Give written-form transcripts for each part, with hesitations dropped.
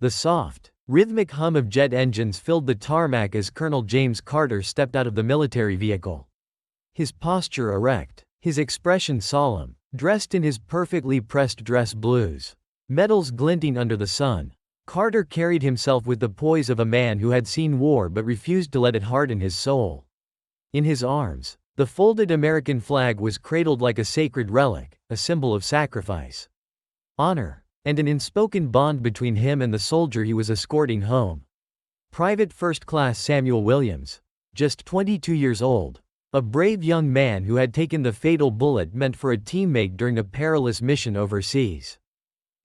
The soft, rhythmic hum of jet engines filled the tarmac as Colonel James Carter stepped out of the military vehicle. His posture erect, his expression solemn, dressed in his perfectly pressed dress blues, medals glinting under the sun, Carter carried himself with the poise of a man who had seen war but refused to let it harden his soul. In his arms, the folded American flag was cradled like a sacred relic, a symbol of sacrifice, honor, and an unspoken bond between him and the soldier he was escorting home. Private First Class Samuel Williams, just 22 years old, a brave young man who had taken the fatal bullet meant for a teammate during a perilous mission overseas.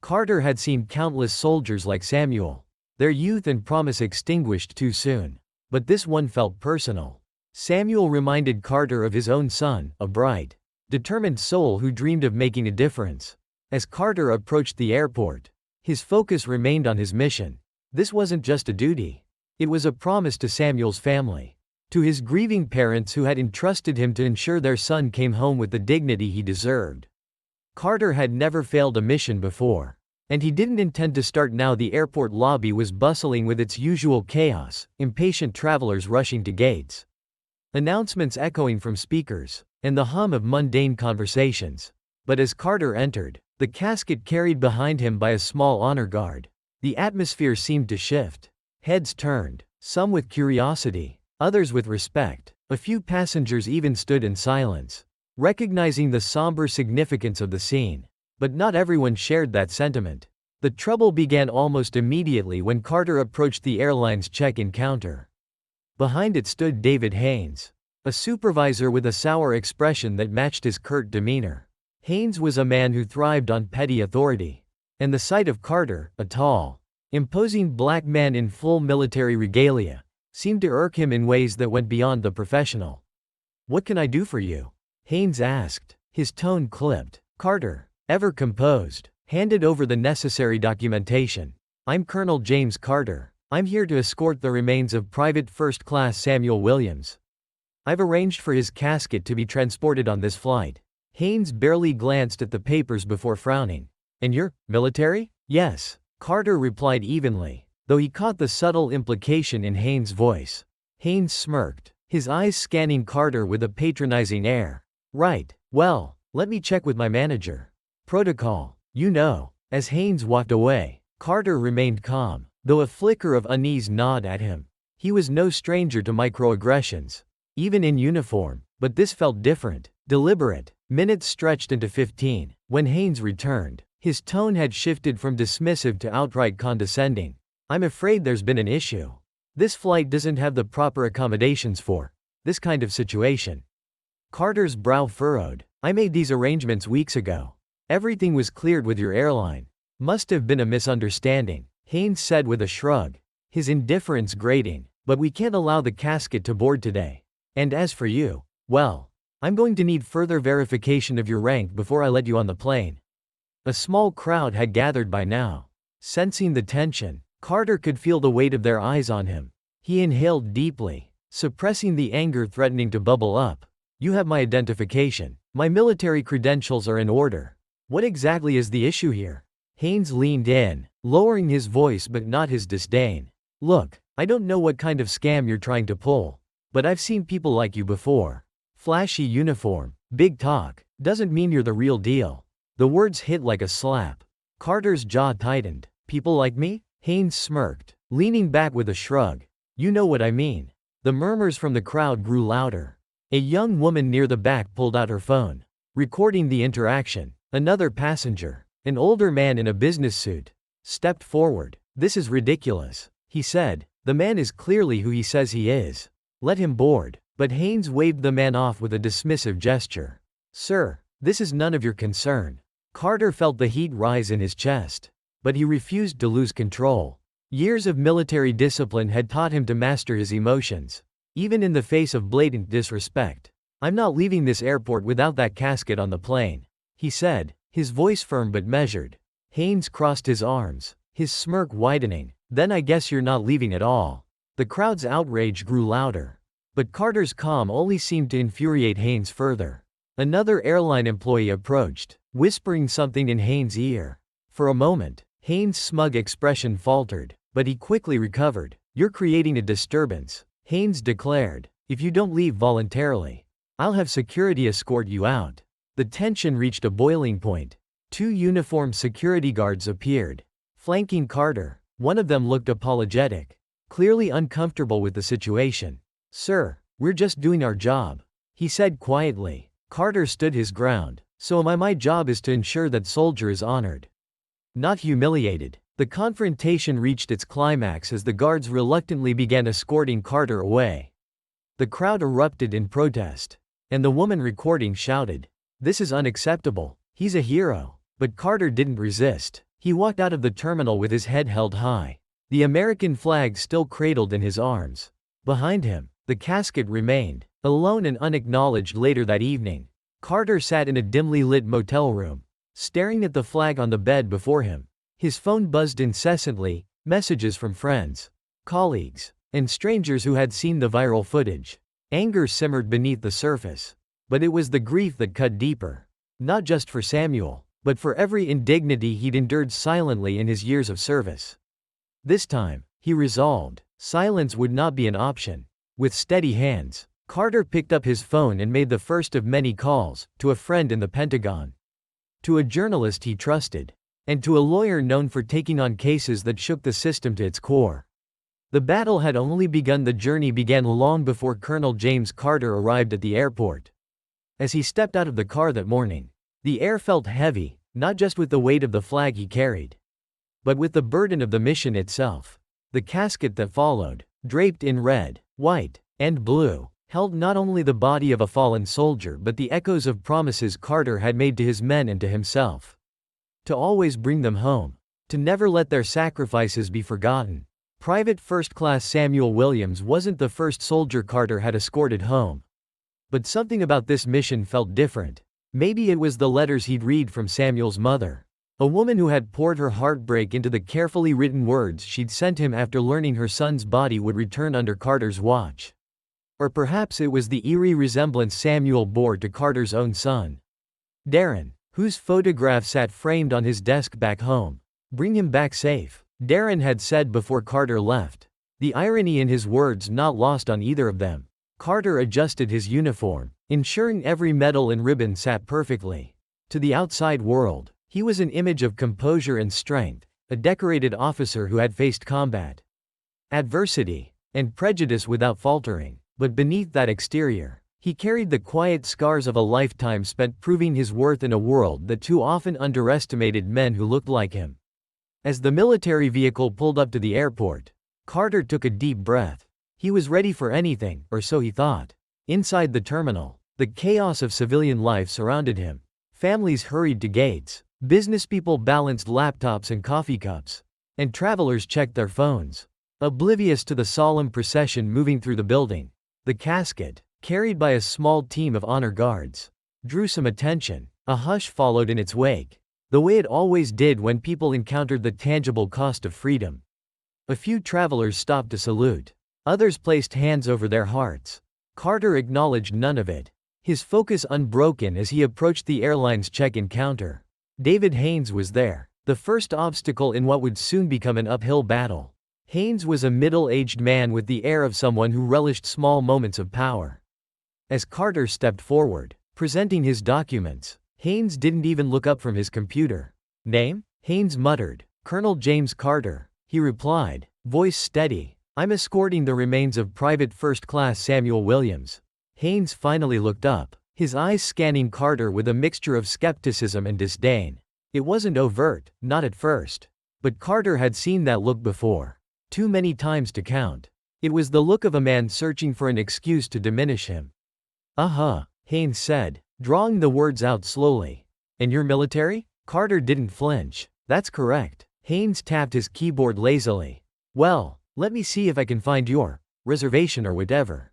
Carter had seen countless soldiers like Samuel, their youth and promise extinguished too soon. But this one felt personal. Samuel reminded Carter of his own son, a bright, determined soul who dreamed of making a difference. As Carter approached the airport, his focus remained on his mission. This wasn't just a duty. It was a promise to Samuel's family, to his grieving parents who had entrusted him to ensure their son came home with the dignity he deserved. Carter had never failed a mission before, and he didn't intend to start now. The airport lobby was bustling with its usual chaos, impatient travelers rushing to gates, announcements echoing from speakers, and the hum of mundane conversations. But as Carter entered, the casket carried behind him by a small honor guard, the atmosphere seemed to shift. Heads turned, some with curiosity, others with respect. A few passengers even stood in silence, recognizing the somber significance of the scene. But not everyone shared that sentiment. The trouble began almost immediately when Carter approached the airline's check-in counter. Behind it stood David Haynes, a supervisor with a sour expression that matched his curt demeanor. Haynes was a man who thrived on petty authority, and the sight of Carter, a tall, imposing black man in full military regalia, seemed to irk him in ways that went beyond the professional. "What can I do for you?" Haynes asked, his tone clipped. Carter, ever composed, handed over the necessary documentation. "I'm Colonel James Carter. I'm here to escort the remains of Private First Class Samuel Williams. I've arranged for his casket to be transported on this flight." Haynes barely glanced at the papers before frowning. "And you're military?" "Yes," Carter replied evenly, though he caught the subtle implication in Haynes' voice. Haynes smirked, his eyes scanning Carter with a patronizing air. "Right, well, let me check with my manager. Protocol, you know." As Haynes walked away, Carter remained calm, though a flicker of unease gnawed at him. He was no stranger to microaggressions, even in uniform, but this felt different, deliberate. Minutes stretched into 15. When Haynes returned, his tone had shifted from dismissive to outright condescending. "I'm afraid there's been an issue. This flight doesn't have the proper accommodations for this kind of situation." Carter's brow furrowed. "I made these arrangements weeks ago. Everything was cleared with your airline. Must have been a misunderstanding," Haynes said with a shrug, his indifference grating. "But we can't allow the casket to board today. And as for you, well, I'm going to need further verification of your rank before I let you on the plane." A small crowd had gathered by now. Sensing the tension, Carter could feel the weight of their eyes on him. He inhaled deeply, suppressing the anger threatening to bubble up. "You have my identification. My military credentials are in order. What exactly is the issue here?" Haynes leaned in, lowering his voice but not his disdain. "Look, I don't know what kind of scam you're trying to pull, but I've seen people like you before. Flashy uniform, big talk, doesn't mean you're the real deal." The words hit like a slap. Carter's jaw tightened. "People like me?" Haynes smirked, leaning back with a shrug. "You know what I mean." The murmurs from the crowd grew louder. A young woman near the back pulled out her phone, recording the interaction. Another passenger, an older man in a business suit, stepped forward. "This is ridiculous," he said. "The man is clearly who he says he is. Let him board." But Haynes waved the man off with a dismissive gesture. "Sir, this is none of your concern." Carter felt the heat rise in his chest, but he refused to lose control. Years of military discipline had taught him to master his emotions, even in the face of blatant disrespect. "I'm not leaving this airport without that casket on the plane," he said, his voice firm but measured. Haynes crossed his arms, his smirk widening. "Then I guess you're not leaving at all." The crowd's outrage grew louder, but Carter's calm only seemed to infuriate Haynes further. Another airline employee approached, whispering something in Haynes' ear. For a moment, Haynes' smug expression faltered, but he quickly recovered. You're creating a disturbance, Haynes declared. If you don't leave voluntarily, I'll have security escort you out. The tension reached a boiling point. 2 uniformed security guards appeared, flanking Carter. One of them looked apologetic, clearly uncomfortable with the situation. Sir, we're just doing our job, he said quietly. Carter stood his ground. So my job is to ensure that soldier is honored, not humiliated. The confrontation reached its climax as the guards reluctantly began escorting Carter away. The crowd erupted in protest, and the woman recording shouted, "This is unacceptable, he's a hero." But Carter didn't resist. He walked out of the terminal with his head held high, the American flag still cradled in his arms. Behind him, the casket remained, alone and unacknowledged. Later that evening, Carter sat in a dimly lit motel room, staring at the flag on the bed before him. His phone buzzed incessantly, messages from friends, colleagues, and strangers who had seen the viral footage. Anger simmered beneath the surface, but it was the grief that cut deeper. Not just for Samuel, but for every indignity he'd endured silently in his years of service. This time, he resolved, silence would not be an option. With steady hands, Carter picked up his phone and made the first of many calls, to a friend in the Pentagon, to a journalist he trusted, and to a lawyer known for taking on cases that shook the system to its core. The battle had only begun. The journey began long before Colonel James Carter arrived at the airport. As he stepped out of the car that morning, the air felt heavy, not just with the weight of the flag he carried, but with the burden of the mission itself. The casket that followed, draped in red, white, and blue, held not only the body of a fallen soldier but the echoes of promises Carter had made to his men and to himself. To always bring them home. To never let their sacrifices be forgotten. Private First Class Samuel Williams wasn't the first soldier Carter had escorted home. But something about this mission felt different. Maybe it was the letters he'd read from Samuel's mother, a woman who had poured her heartbreak into the carefully written words she'd sent him after learning her son's body would return under Carter's watch. Or perhaps it was the eerie resemblance Samuel bore to Carter's own son, Darren, whose photograph sat framed on his desk back home. Bring him back safe, Darren had said before Carter left. The irony in his words not lost on either of them. Carter adjusted his uniform, ensuring every medal and ribbon sat perfectly. To the outside world, he was an image of composure and strength, a decorated officer who had faced combat, adversity, and prejudice without faltering. But beneath that exterior, he carried the quiet scars of a lifetime spent proving his worth in a world that too often underestimated men who looked like him. As the military vehicle pulled up to the airport, Carter took a deep breath. He was ready for anything, or so he thought. Inside the terminal, the chaos of civilian life surrounded him. Families hurried to gates, businesspeople balanced laptops and coffee cups, and travelers checked their phones, oblivious to the solemn procession moving through the building. The casket, carried by a small team of honor guards, drew some attention. A hush followed in its wake, the way it always did when people encountered the tangible cost of freedom. A few travelers stopped to salute. Others placed hands over their hearts. Carter acknowledged none of it, his focus unbroken as he approached the airline's check-in counter. David Haynes was there, the first obstacle in what would soon become an uphill battle. Haynes was a middle-aged man with the air of someone who relished small moments of power. As Carter stepped forward, presenting his documents, Haynes didn't even look up from his computer. Name? Haynes muttered. Colonel James Carter, he replied, voice steady. I'm escorting the remains of Private First Class Samuel Williams. Haynes finally looked up, his eyes scanning Carter with a mixture of skepticism and disdain. It wasn't overt, not at first. But Carter had seen that look before. Too many times to count. It was the look of a man searching for an excuse to diminish him. Haynes said, drawing the words out slowly. And you're military? Carter didn't flinch. That's correct. Haynes tapped his keyboard lazily. Well, let me see if I can find your reservation or whatever.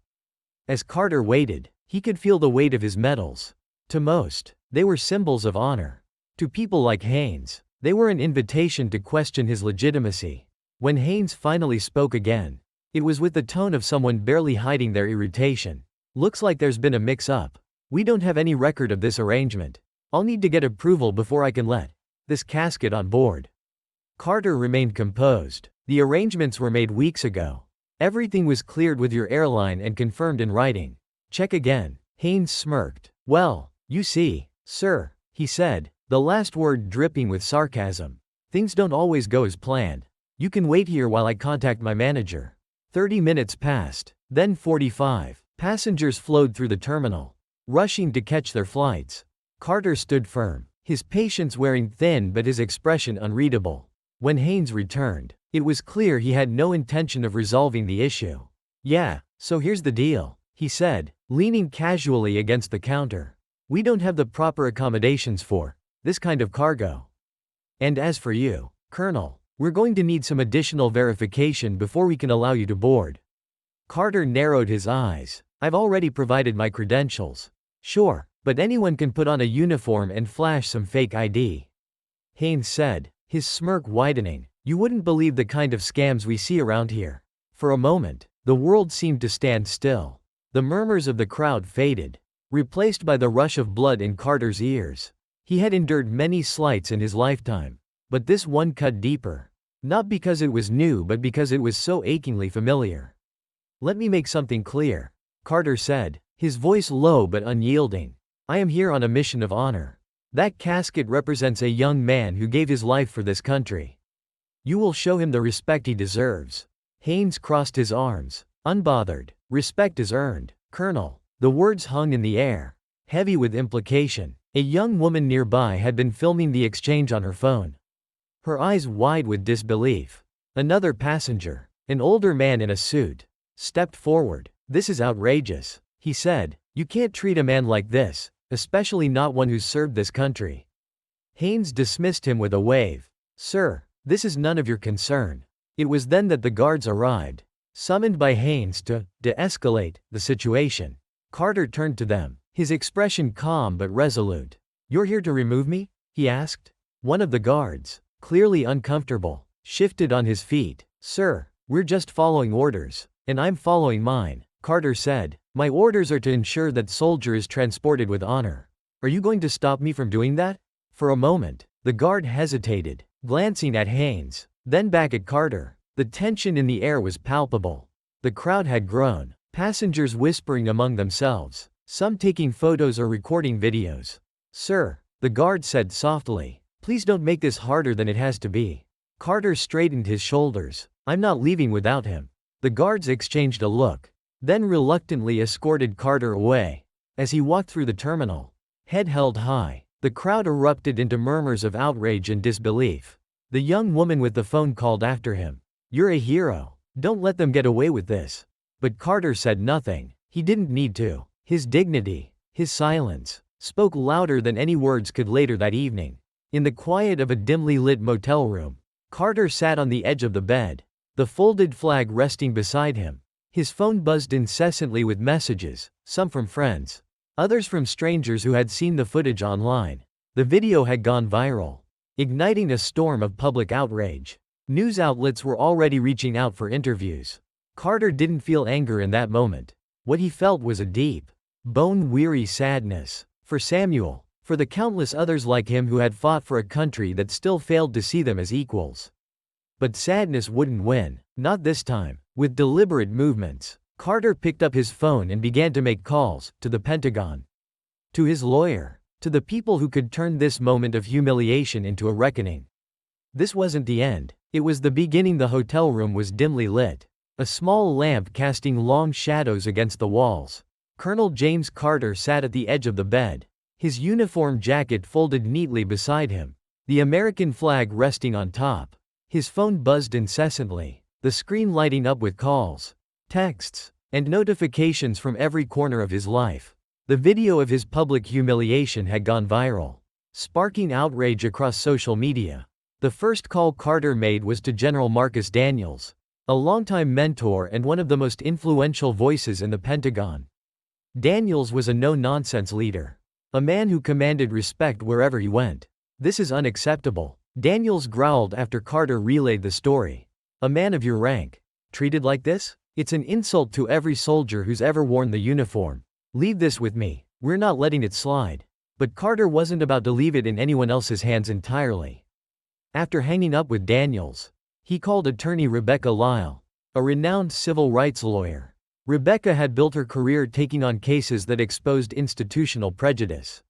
As Carter waited, he could feel the weight of his medals. To most, they were symbols of honor. To people like Haynes, they were an invitation to question his legitimacy. When Haynes finally spoke again, it was with the tone of someone barely hiding their irritation. Looks like there's been a mix-up. We don't have any record of this arrangement. I'll need to get approval before I can let this casket on board. Carter remained composed. The arrangements were made weeks ago. Everything was cleared with your airline and confirmed in writing. Check again. Haynes smirked. Well, you see, sir, he said, the last word dripping with sarcasm. Things don't always go as planned. You can wait here while I contact my manager. 30 minutes passed, then 45. Passengers flowed through the terminal, rushing to catch their flights. Carter stood firm, his patience wearing thin but his expression unreadable. When Haynes returned, it was clear he had no intention of resolving the issue. Yeah, so here's the deal, he said, leaning casually against the counter. We don't have the proper accommodations for this kind of cargo. And as for you, Colonel, we're going to need some additional verification before we can allow you to board. Carter narrowed his eyes. I've already provided my credentials. Sure, but anyone can put on a uniform and flash some fake ID. Haynes said, his smirk widening. You wouldn't believe the kind of scams we see around here. For a moment, the world seemed to stand still. The murmurs of the crowd faded, replaced by the rush of blood in Carter's ears. He had endured many slights in his lifetime, but this one cut deeper. Not because it was new but because it was so achingly familiar. Let me make something clear, Carter said, his voice low but unyielding. I am here on a mission of honor. That casket represents a young man who gave his life for this country. You will show him the respect he deserves. Haynes crossed his arms. Unbothered. Respect is earned, Colonel. The words hung in the air, heavy with implication. A young woman nearby had been filming the exchange on her phone, her eyes wide with disbelief. Another passenger, an older man in a suit, stepped forward. This is outrageous, he said. You can't treat a man like this, especially not one who's served this country. Haynes dismissed him with a wave. Sir, this is none of your concern. It was then that the guards arrived, summoned by Haynes to de-escalate the situation. Carter turned to them, his expression calm but resolute. You're here to remove me? He asked. One of the guards, clearly uncomfortable, shifted on his feet. Sir, we're just following orders. And I'm following mine, Carter said. My orders are to ensure that soldier is transported with honor. Are you going to stop me from doing that? For a moment, the guard hesitated, glancing at Haynes, then back at Carter. The tension in the air was palpable. The crowd had grown, passengers whispering among themselves, some taking photos or recording videos. Sir, the guard said softly, please don't make this harder than it has to be. Carter straightened his shoulders. I'm not leaving without him. The guards exchanged a look, then reluctantly escorted Carter away. As he walked through the terminal, head held high, the crowd erupted into murmurs of outrage and disbelief. The young woman with the phone called after him. You're a hero. Don't let them get away with this. But Carter said nothing. He didn't need to. His dignity, his silence, spoke louder than any words could later that evening. In the quiet of a dimly lit motel room, Carter sat on the edge of the bed, the folded flag resting beside him. His phone buzzed incessantly with messages, some from friends, others from strangers who had seen the footage online. The video had gone viral, igniting a storm of public outrage. News outlets were already reaching out for interviews. Carter didn't feel anger in that moment. What he felt was a deep, bone-weary sadness. For Samuel, for the countless others like him who had fought for a country that still failed to see them as equals. But sadness wouldn't win, not this time. With deliberate movements, Carter picked up his phone and began to make calls to the Pentagon, to his lawyer, to the people who could turn this moment of humiliation into a reckoning. This wasn't the end. It was the beginning. The hotel room was dimly lit, a small lamp casting long shadows against the walls. Colonel James Carter sat at the edge of the bed, his uniform jacket folded neatly beside him, the American flag resting on top. His phone buzzed incessantly, the screen lighting up with calls, texts, and notifications from every corner of his life. The video of his public humiliation had gone viral, sparking outrage across social media. The first call Carter made was to General Marcus Daniels, a longtime mentor and one of the most influential voices in the Pentagon. Daniels was a no-nonsense leader, a man who commanded respect wherever he went. This is unacceptable, Daniels growled after Carter relayed the story. A man of your rank, treated like this? It's an insult to every soldier who's ever worn the uniform. Leave this with me, we're not letting it slide. But Carter wasn't about to leave it in anyone else's hands entirely. After hanging up with Daniels, he called attorney Rebecca Lyle, a renowned civil rights lawyer. Rebecca had built her career taking on cases that exposed institutional prejudice.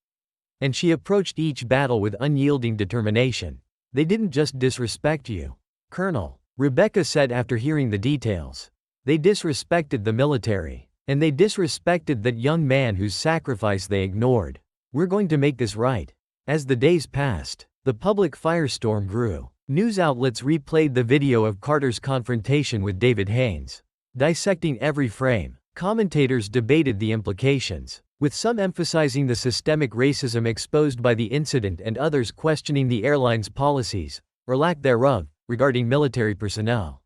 And she approached each battle with unyielding determination. "They didn't just disrespect you, Colonel," Rebecca said after hearing the details. "They disrespected the military. And they disrespected that young man whose sacrifice they ignored. We're going to make this right." As the days passed, the public firestorm grew. News outlets replayed the video of Carter's confrontation with David Haynes, dissecting every frame. Commentators debated the implications, with some emphasizing the systemic racism exposed by the incident and others questioning the airline's policies, or lack thereof, regarding military personnel.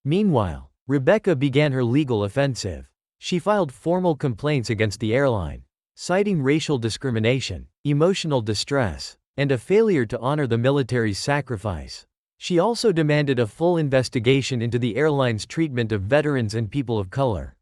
Meanwhile, Rebecca began her legal offensive. She filed formal complaints against the airline, citing racial discrimination, emotional distress, and a failure to honor the military's sacrifice. She also demanded a full investigation into the airline's treatment of veterans and people of color.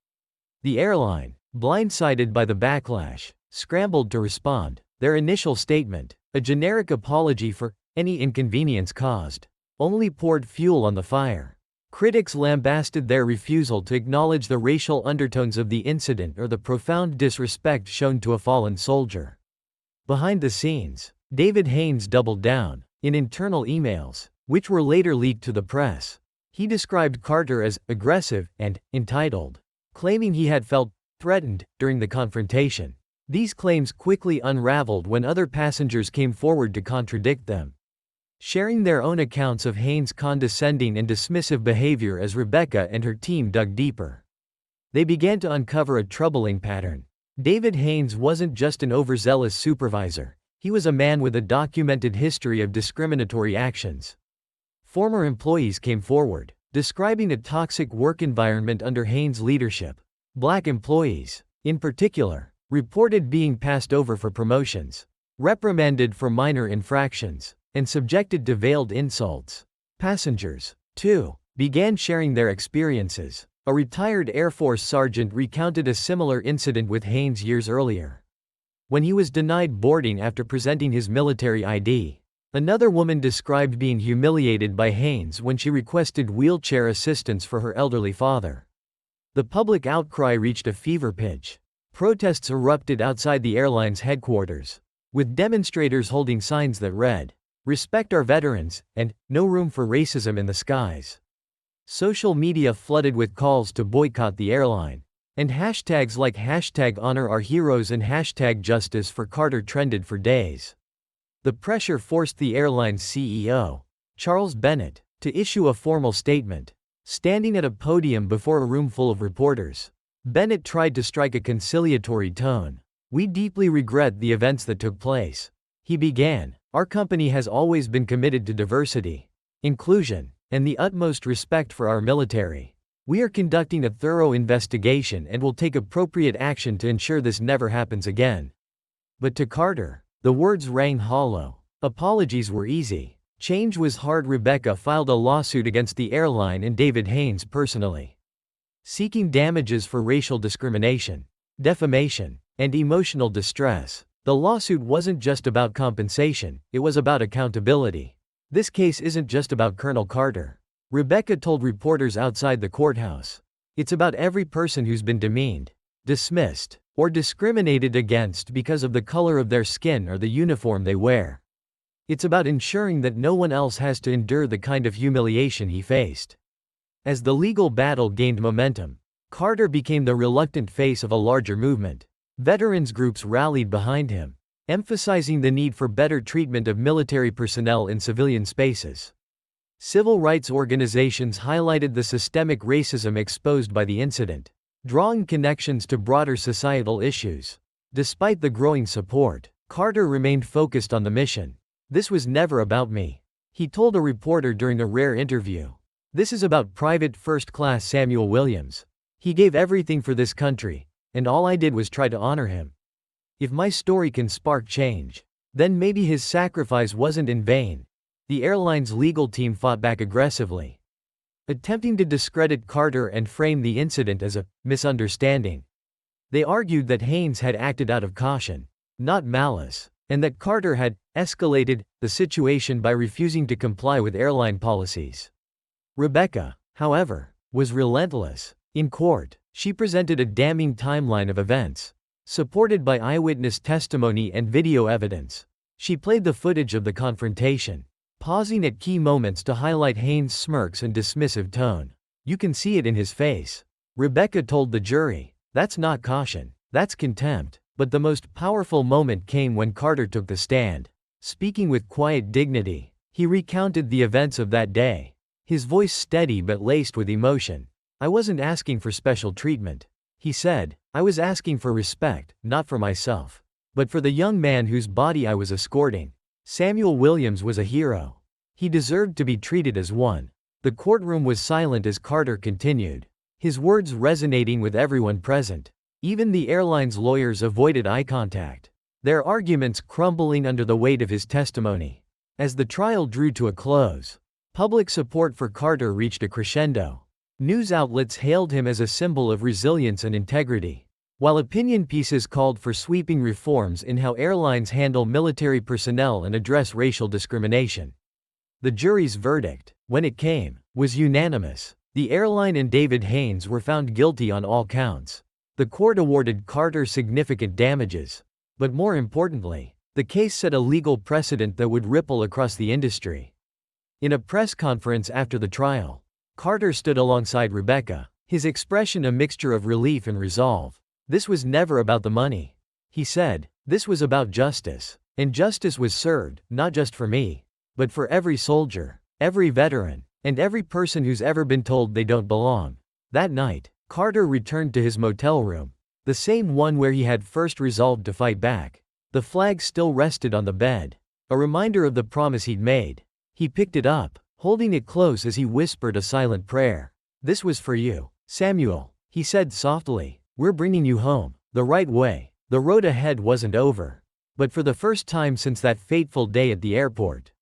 The airline, blindsided by the backlash, scrambled to respond. Their initial statement, a generic apology for any inconvenience caused, only poured fuel on the fire. Critics lambasted their refusal to acknowledge the racial undertones of the incident or the profound disrespect shown to a fallen soldier. Behind the scenes, David Haynes doubled down. In internal emails, which were later leaked to the press, he described Carter as aggressive and entitled, claiming he had felt threatened during the confrontation. These claims quickly unraveled when other passengers came forward to contradict them, sharing their own accounts of Haynes' condescending and dismissive behavior as Rebecca and her team dug deeper. They began to uncover a troubling pattern. David Haynes wasn't just an overzealous supervisor, he was a man with a documented history of discriminatory actions. Former employees came forward, describing a toxic work environment under Haynes' leadership. Black employees, in particular, reported being passed over for promotions, reprimanded for minor infractions, and subjected to veiled insults. Passengers, too, began sharing their experiences. A retired Air Force sergeant recounted a similar incident with Haynes years earlier, when he was denied boarding after presenting his military ID. Another woman described being humiliated by Haynes when she requested wheelchair assistance for her elderly father. The public outcry reached a fever pitch. Protests erupted outside the airline's headquarters, with demonstrators holding signs that read, "Respect our veterans," and "No room for racism in the skies." Social media flooded with calls to boycott the airline, and hashtags like #HonorOurHeroes and #Justice for Carter trended for days. The pressure forced the airline's CEO, Charles Bennett, to issue a formal statement. Standing at a podium before a room full of reporters, Bennett tried to strike a conciliatory tone. "We deeply regret the events that took place," he began. "Our company has always been committed to diversity, inclusion, and the utmost respect for our military. We are conducting a thorough investigation and will take appropriate action to ensure this never happens again." But to Carter, the words rang hollow. Apologies were easy. Change was hard. Rebecca filed a lawsuit against the airline and David Haynes personally, seeking damages for racial discrimination, defamation, and emotional distress. The lawsuit wasn't just about compensation, it was about accountability. "This case isn't just about Colonel Carter," Rebecca told reporters outside the courthouse. "It's about every person who's been demeaned, dismissed, or discriminated against because of the color of their skin or the uniform they wear. It's about ensuring that no one else has to endure the kind of humiliation he faced." As the legal battle gained momentum, Carter became the reluctant face of a larger movement. Veterans groups rallied behind him, emphasizing the need for better treatment of military personnel in civilian spaces. Civil rights organizations highlighted the systemic racism exposed by the incident, drawing connections to broader societal issues. Despite the growing support, Carter remained focused on the mission. "This was never about me," he told a reporter during a rare interview. "This is about Private First Class Samuel Williams. He gave everything for this country, and all I did was try to honor him. If my story can spark change, then maybe his sacrifice wasn't in vain." The airline's legal team fought back aggressively, attempting to discredit Carter and frame the incident as a misunderstanding. They argued that Haynes had acted out of caution, not malice, and that Carter had escalated the situation by refusing to comply with airline policies. Rebecca, however, was relentless. In court, she presented a damning timeline of events, supported by eyewitness testimony and video evidence. She played the footage of the confrontation, pausing at key moments to highlight Haynes' smirks and dismissive tone. "You can see it in his face," Rebecca told the jury. "That's not caution, that's contempt." But the most powerful moment came when Carter took the stand. Speaking with quiet dignity, he recounted the events of that day, his voice steady but laced with emotion. "I wasn't asking for special treatment," he said. "I was asking for respect, not for myself, but for the young man whose body I was escorting. Samuel Williams was a hero. He deserved to be treated as one." The courtroom was silent as Carter continued, his words resonating with everyone present. Even the airline's lawyers avoided eye contact, their arguments crumbling under the weight of his testimony. As the trial drew to a close, public support for Carter reached a crescendo. News outlets hailed him as a symbol of resilience and integrity, while opinion pieces called for sweeping reforms in how airlines handle military personnel and address racial discrimination. The jury's verdict, when it came, was unanimous. The airline and David Haynes were found guilty on all counts. The court awarded Carter significant damages, but more importantly, the case set a legal precedent that would ripple across the industry. In a press conference after the trial, Carter stood alongside Rebecca, his expression a mixture of relief and resolve. "This was never about the money," he said. "This was about justice. And justice was served, not just for me, but for every soldier, every veteran, and every person who's ever been told they don't belong." That night, Carter returned to his motel room, the same one where he had first resolved to fight back. The flag still rested on the bed, a reminder of the promise he'd made. He picked it up, holding it close as he whispered a silent prayer. "This was for you, Samuel," he said softly. "We're bringing you home, the right way." The road ahead wasn't over. But for the first time since that fateful day at the airport,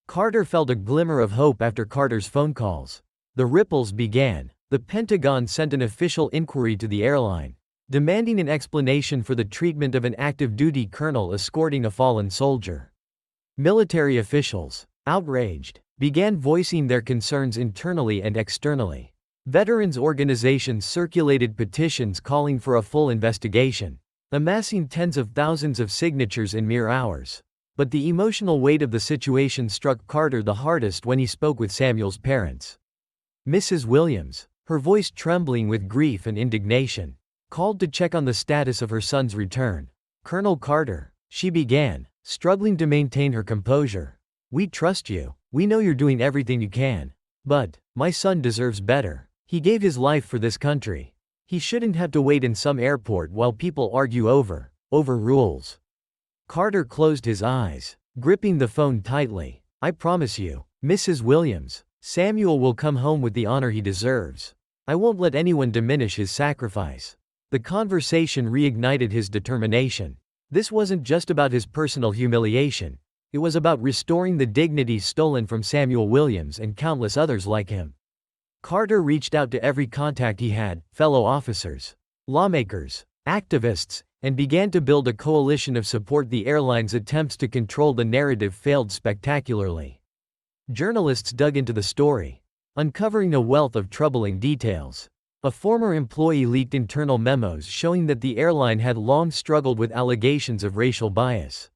Carter felt a glimmer of hope after Carter's phone calls. The ripples began. The Pentagon sent an official inquiry to the airline, demanding an explanation for the treatment of an active-duty colonel escorting a fallen soldier. Military officials, outraged, began voicing their concerns internally and externally. Veterans organizations circulated petitions calling for a full investigation, amassing tens of thousands of signatures in mere hours. But the emotional weight of the situation struck Carter the hardest when he spoke with Samuel's parents. Mrs. Williams, her voice trembling with grief and indignation, called to check on the status of her son's return. "Colonel Carter," she began, struggling to maintain her composure, "we trust you. We know you're doing everything you can. But my son deserves better. He gave his life for this country. He shouldn't have to wait in some airport while people argue over rules." Carter closed his eyes, gripping the phone tightly. "I promise you, Mrs. Williams, Samuel will come home with the honor he deserves. I won't let anyone diminish his sacrifice." The conversation reignited his determination. This wasn't just about his personal humiliation. It was about restoring the dignity stolen from Samuel Williams and countless others like him. Carter reached out to every contact he had, fellow officers, lawmakers, activists, and began to build a coalition of support. The airline's attempts to control the narrative failed spectacularly. Journalists dug into the story, uncovering a wealth of troubling details. A former employee leaked internal memos showing that the airline had long struggled with allegations of racial bias,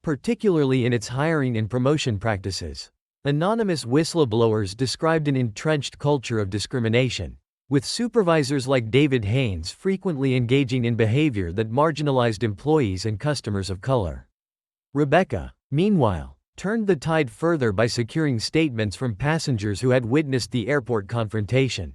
particularly in its hiring and promotion practices. Anonymous whistleblowers described an entrenched culture of discrimination, with supervisors like David Haynes frequently engaging in behavior that marginalized employees and customers of color. Rebecca, meanwhile, turned the tide further by securing statements from passengers who had witnessed the airport confrontation.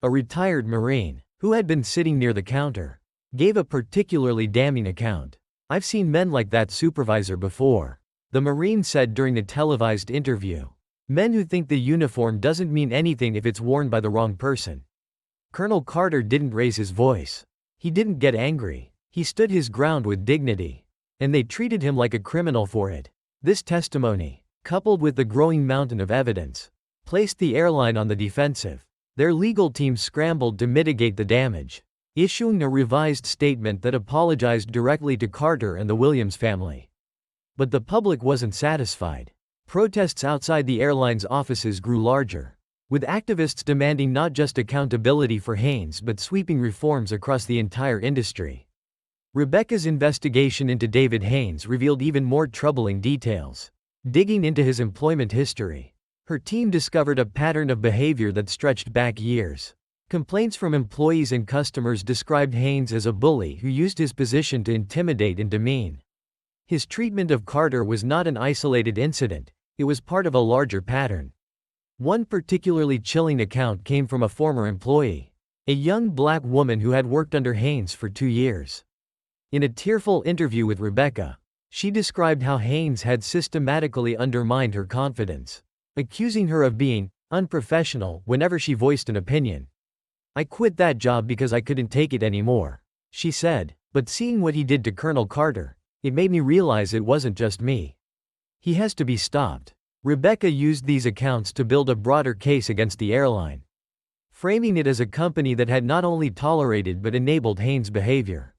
A retired Marine, who had been sitting near the counter, gave a particularly damning account. "I've seen men like that supervisor before," the Marine said during a televised interview. "Men who think the uniform doesn't mean anything if it's worn by the wrong person." Colonel Carter didn't raise his voice. He didn't get angry. He stood his ground with dignity. And they treated him like a criminal for it. This testimony, coupled with the growing mountain of evidence, placed the airline on the defensive. Their legal team scrambled to mitigate the damage, issuing a revised statement that apologized directly to Carter and the Williams family. But the public wasn't satisfied. Protests outside the airline's offices grew larger, with activists demanding not just accountability for Haynes but sweeping reforms across the entire industry. Rebecca's investigation into David Haynes revealed even more troubling details. Digging into his employment history, her team discovered a pattern of behavior that stretched back years. Complaints from employees and customers described Haynes as a bully who used his position to intimidate and demean. His treatment of Carter was not an isolated incident, it was part of a larger pattern. One particularly chilling account came from a former employee, a young black woman who had worked under Haynes for 2 years. In a tearful interview with Rebecca, she described how Haynes had systematically undermined her confidence, accusing her of being unprofessional whenever she voiced an opinion. "I quit that job because I couldn't take it anymore," she said, "but seeing what he did to Colonel Carter, it made me realize it wasn't just me. He has to be stopped." Rebecca used these accounts to build a broader case against the airline, framing it as a company that had not only tolerated but enabled Haynes' behavior.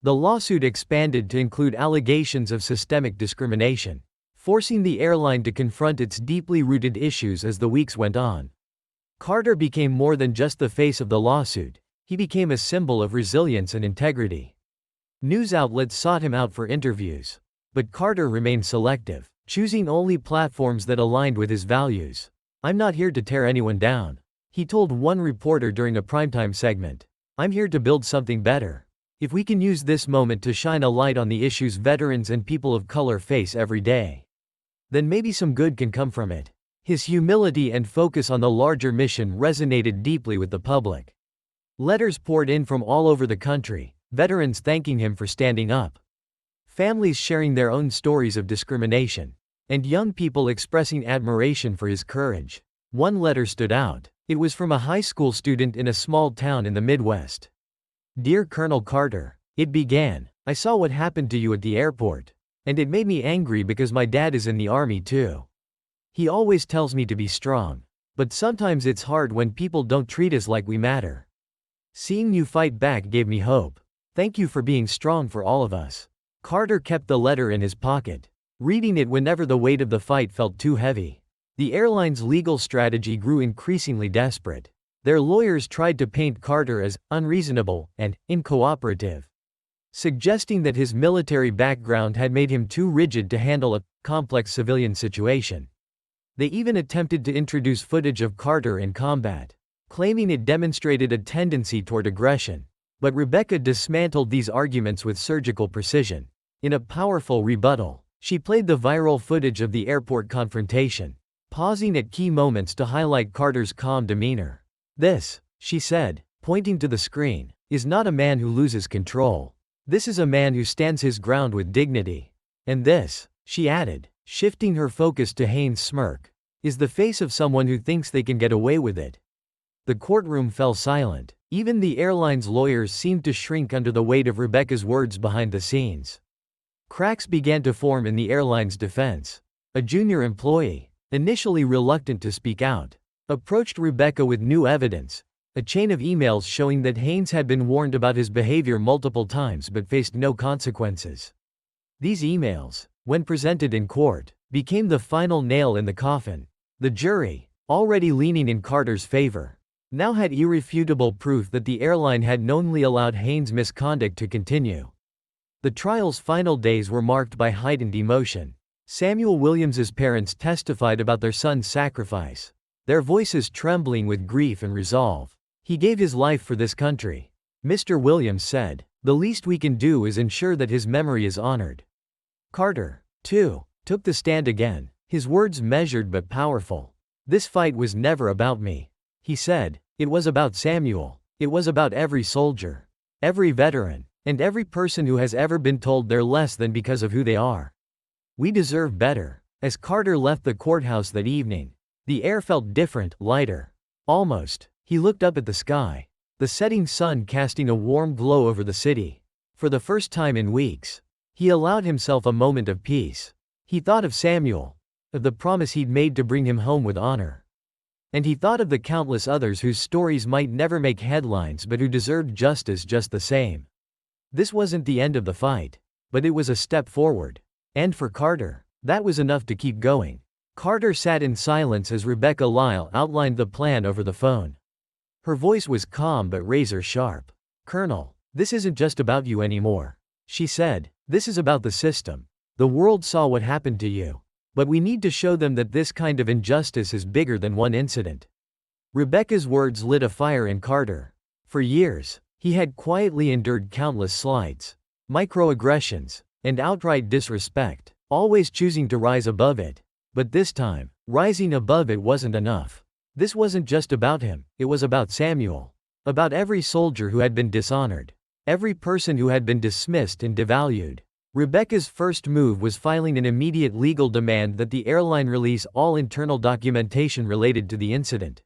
The lawsuit expanded to include allegations of systemic discrimination, forcing the airline to confront its deeply rooted issues as the weeks went on. Carter became more than just the face of the lawsuit, he became a symbol of resilience and integrity. News outlets sought him out for interviews, but Carter remained selective, choosing only platforms that aligned with his values. "I'm not here to tear anyone down," he told one reporter during a primetime segment. "I'm here to build something better. If we can use this moment to shine a light on the issues veterans and people of color face every day, then maybe some good can come from it." His humility and focus on the larger mission resonated deeply with the public. Letters poured in from all over the country, veterans thanking him for standing up, families sharing their own stories of discrimination, and young people expressing admiration for his courage. One letter stood out. It was from a high school student in a small town in the Midwest. "Dear Colonel Carter," it began, "I saw what happened to you at the airport, and it made me angry because my dad is in the Army too. He always tells me to be strong, but sometimes it's hard when people don't treat us like we matter. Seeing you fight back gave me hope. Thank you for being strong for all of us." Carter kept the letter in his pocket, reading it whenever the weight of the fight felt too heavy. The airline's legal strategy grew increasingly desperate. Their lawyers tried to paint Carter as unreasonable and uncooperative, suggesting that his military background had made him too rigid to handle a complex civilian situation. They even attempted to introduce footage of Carter in combat, claiming it demonstrated a tendency toward aggression. But Rebecca dismantled these arguments with surgical precision. In a powerful rebuttal, she played the viral footage of the airport confrontation, pausing at key moments to highlight Carter's calm demeanor. "This," she said, pointing to the screen, "is not a man who loses control. This is a man who stands his ground with dignity. And this," she added, shifting her focus to Haynes' smirk, "is the face of someone who thinks they can get away with it." The courtroom fell silent. Even the airline's lawyers seemed to shrink under the weight of Rebecca's words behind the scenes. Cracks began to form in the airline's defense. A junior employee, initially reluctant to speak out, approached Rebecca with new evidence, a chain of emails showing that Haynes had been warned about his behavior multiple times but faced no consequences. These emails, when presented in court, became the final nail in the coffin. The jury, already leaning in Carter's favor, now had irrefutable proof that the airline had knowingly allowed Haynes' misconduct to continue. The trial's final days were marked by heightened emotion. Samuel Williams's parents testified about their son's sacrifice, their voices trembling with grief and resolve. "He gave his life for this country," Mr. Williams said. "The least we can do is ensure that his memory is honored." Carter, too, took the stand again, his words measured but powerful. "This fight was never about me," he said. "It was about Samuel. It was about every soldier, every veteran, and every person who has ever been told they're less than because of who they are. We deserve better." As Carter left the courthouse that evening, the air felt different, lighter. Almost, he looked up at the sky, the setting sun casting a warm glow over the city. For the first time in weeks, he allowed himself a moment of peace. He thought of Samuel, of the promise he'd made to bring him home with honor. And he thought of the countless others whose stories might never make headlines but who deserved justice just the same. This wasn't the end of the fight, but it was a step forward. And for Carter, that was enough to keep going. Carter sat in silence as Rebecca Lyle outlined the plan over the phone. Her voice was calm but razor sharp. "Colonel, this isn't just about you anymore," she said. "This is about the system. The world saw what happened to you. But we need to show them that this kind of injustice is bigger than one incident." Rebecca's words lit a fire in Carter. For years, he had quietly endured countless slights, microaggressions, and outright disrespect, always choosing to rise above it. But this time, rising above it wasn't enough. This wasn't just about him, it was about Samuel. About every soldier who had been dishonored. Every person who had been dismissed and devalued. Rebecca's first move was filing an immediate legal demand that the airline release all internal documentation related to the incident.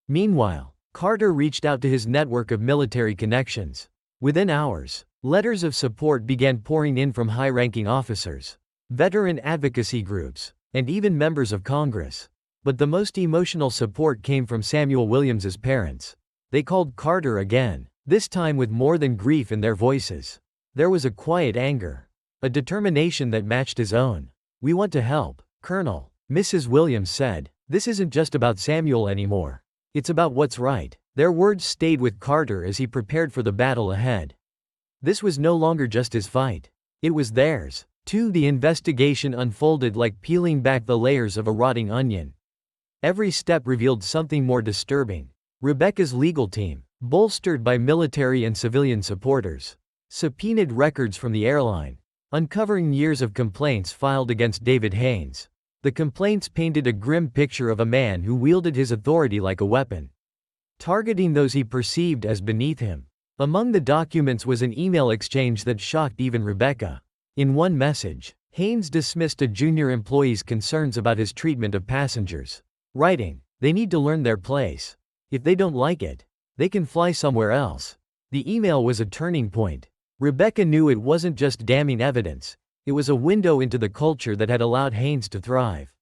Meanwhile, Carter reached out to his network of military connections. Within hours, letters of support began pouring in from high-ranking officers, veteran advocacy groups, and even members of Congress. But the most emotional support came from Samuel Williams's parents. They called Carter again, this time with more than grief in their voices. There was a quiet anger, a determination that matched his own. "We want to help, Colonel," Mrs. Williams said. "This isn't just about Samuel anymore. It's about what's right." Their words stayed with Carter as he prepared for the battle ahead. This was no longer just his fight. It was theirs, too. The investigation unfolded like peeling back the layers of a rotting onion. Every step revealed something more disturbing. Rebecca's legal team, bolstered by military and civilian supporters, subpoenaed records from the airline, uncovering years of complaints filed against David Haynes. The complaints painted a grim picture of a man who wielded his authority like a weapon, targeting those he perceived as beneath him. Among the documents was an email exchange that shocked even Rebecca. In one message, Haynes dismissed a junior employee's concerns about his treatment of passengers, writing, "They need to learn their place. If they don't like it, they can fly somewhere else." The email was a turning point. Rebecca knew it wasn't just damning evidence, it was a window into the culture that had allowed Haynes to thrive.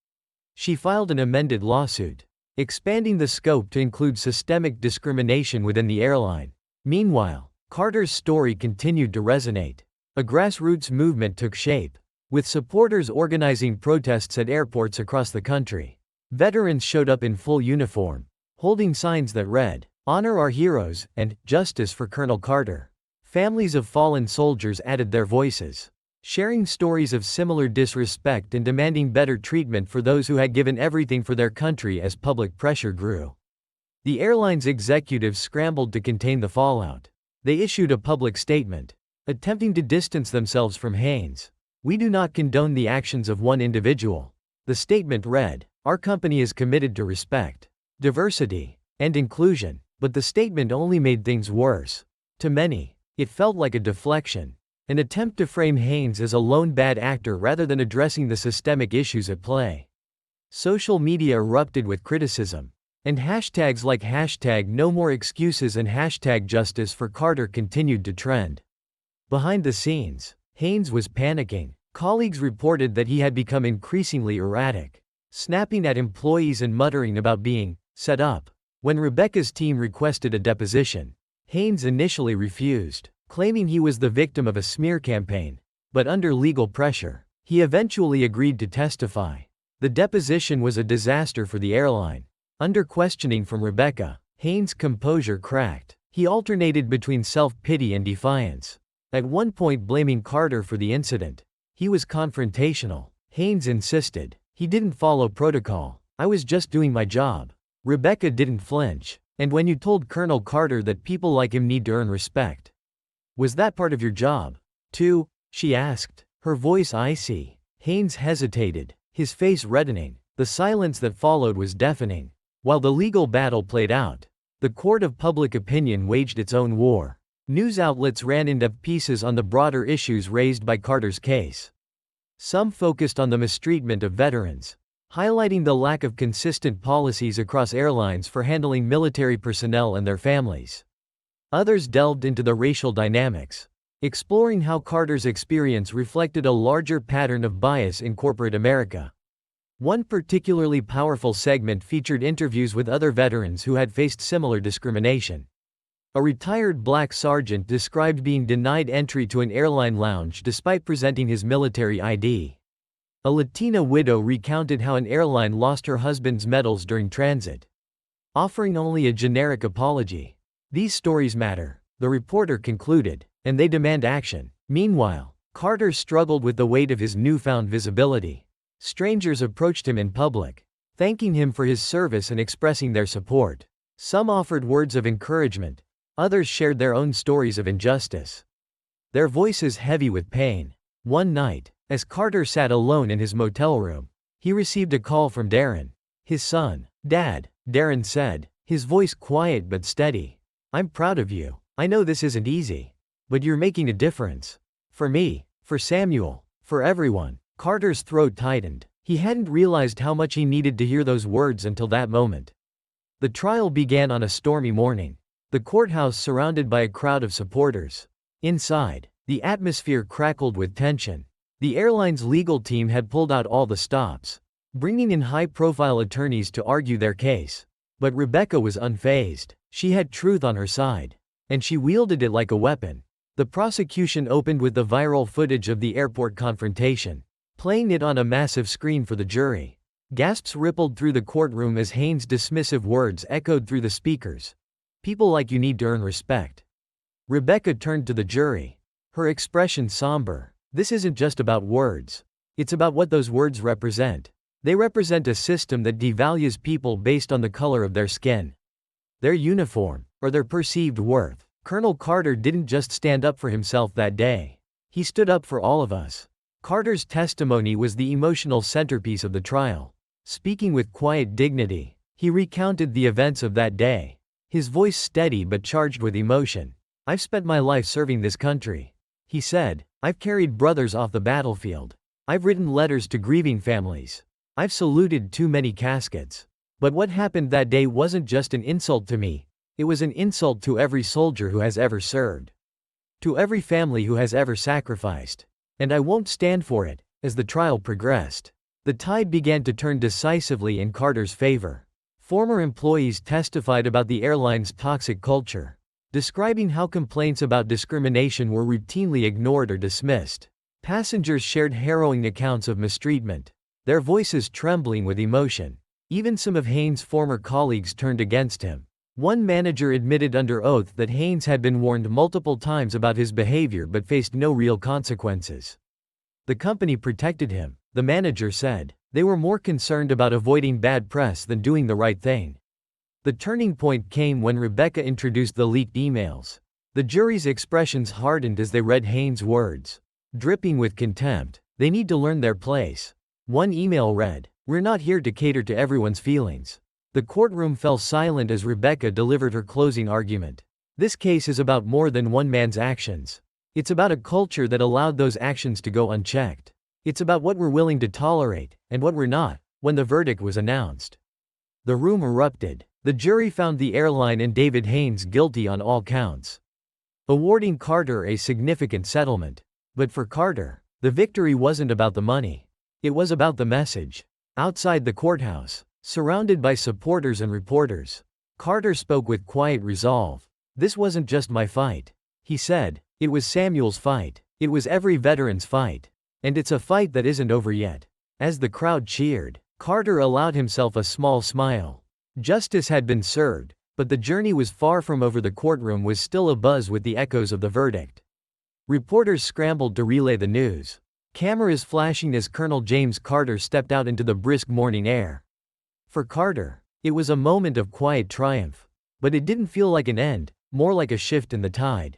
She filed an amended lawsuit, expanding the scope to include systemic discrimination within the airline. Meanwhile, Carter's story continued to resonate. A grassroots movement took shape, with supporters organizing protests at airports across the country. Veterans showed up in full uniform, holding signs that read, "Honor our heroes," and "Justice for Colonel Carter." Families of fallen soldiers added their voices, sharing stories of similar disrespect and demanding better treatment for those who had given everything for their country as public pressure grew. The airline's executives scrambled to contain the fallout. They issued a public statement, attempting to distance themselves from Haynes. "We do not condone the actions of one individual." The statement read, "Our company is committed to respect, diversity, and inclusion." But the statement only made things worse. To many, it felt like a deflection, an attempt to frame Haynes as a lone bad actor rather than addressing the systemic issues at play. Social media erupted with criticism, and hashtags like #NoMoreExcuses and #Justice for Carter continued to trend. Behind the scenes, Haynes was panicking. Colleagues reported that he had become increasingly erratic, snapping at employees and muttering about being set up. When Rebecca's team requested a deposition, Haynes initially refused, claiming he was the victim of a smear campaign. But under legal pressure, he eventually agreed to testify. The deposition was a disaster for the airline. Under questioning from Rebecca, Haynes' composure cracked. He alternated between self-pity and defiance, at one point blaming Carter for the incident. He was confrontational. Haynes insisted, "He didn't follow protocol. I was just doing my job." Rebecca didn't flinch. "And when you told Colonel Carter that people like him need to earn respect, was that part of your job, too?" she asked, her voice icy. Haynes hesitated, his face reddening. The silence that followed was deafening. While the legal battle played out, the court of public opinion waged its own war. News outlets ran in-depth pieces on the broader issues raised by Carter's case. Some focused on the mistreatment of veterans, highlighting the lack of consistent policies across airlines for handling military personnel and their families. Others delved into the racial dynamics, exploring how Carter's experience reflected a larger pattern of bias in corporate America. One particularly powerful segment featured interviews with other veterans who had faced similar discrimination. A retired black sergeant described being denied entry to an airline lounge despite presenting his military ID. A Latina widow recounted how an airline lost her husband's medals during transit, offering only a generic apology. These stories matter, the reporter concluded, and they demand action. Meanwhile, Carter struggled with the weight of his newfound visibility. Strangers approached him in public, thanking him for his service and expressing their support. Some offered words of encouragement, others shared their own stories of injustice, their voices heavy with pain. One night, as Carter sat alone in his motel room, he received a call from Darren, his son. "Dad," Darren said, his voice quiet but steady. "I'm proud of you. I know this isn't easy, but you're making a difference. For me, for Samuel, for everyone." Carter's throat tightened. He hadn't realized how much he needed to hear those words until that moment. The trial began on a stormy morning, the courthouse surrounded by a crowd of supporters. Inside, the atmosphere crackled with tension. The airline's legal team had pulled out all the stops, bringing in high-profile attorneys to argue their case. But Rebecca was unfazed. She had truth on her side, and she wielded it like a weapon. The prosecution opened with the viral footage of the airport confrontation, playing it on a massive screen for the jury. Gasps rippled through the courtroom as Haynes' dismissive words echoed through the speakers. "People like you need to earn respect." Rebecca turned to the jury, her expression somber. "This isn't just about words. It's about what those words represent. They represent a system that devalues people based on the color of their skin, their uniform, or their perceived worth." Colonel Carter didn't just stand up for himself that day. He stood up for all of us. Carter's testimony was the emotional centerpiece of the trial. Speaking with quiet dignity, he recounted the events of that day, his voice steady but charged with emotion. "I've spent my life serving this country," he said. "I've carried brothers off the battlefield. I've written letters to grieving families. I've saluted too many caskets. But what happened that day wasn't just an insult to me, it was an insult to every soldier who has ever served, to every family who has ever sacrificed. And I won't stand for it." As the trial progressed, the tide began to turn decisively in Carter's favor. Former employees testified about the airline's toxic culture, describing how complaints about discrimination were routinely ignored or dismissed. Passengers shared harrowing accounts of mistreatment, their voices trembling with emotion. Even some of Haynes' former colleagues turned against him. One manager admitted under oath that Haynes had been warned multiple times about his behavior but faced no real consequences. The company protected him, the manager said. They were more concerned about avoiding bad press than doing the right thing. The turning point came when Rebecca introduced the leaked emails. The jury's expressions hardened as they read Haynes' words, dripping with contempt. "They need to learn their place." One email read, "We're not here to cater to everyone's feelings." The courtroom fell silent as Rebecca delivered her closing argument. "This case is about more than one man's actions. It's about a culture that allowed those actions to go unchecked. It's about what we're willing to tolerate, and what we're not." When the verdict was announced, the room erupted. The jury found the airline and David Haynes guilty on all counts, awarding Carter a significant settlement. But for Carter, the victory wasn't about the money. It was about the message. Outside the courthouse, surrounded by supporters and reporters, Carter spoke with quiet resolve. "This wasn't just my fight," he said. "It was Samuel's fight. It was every veteran's fight. And it's a fight that isn't over yet." As the crowd cheered, Carter allowed himself a small smile. Justice had been served, but the journey was far from over. The courtroom was still abuzz with the echoes of the verdict. Reporters scrambled to relay the news, cameras flashing as Colonel James Carter stepped out into the brisk morning air. For Carter, it was a moment of quiet triumph. But it didn't feel like an end, more like a shift in the tide.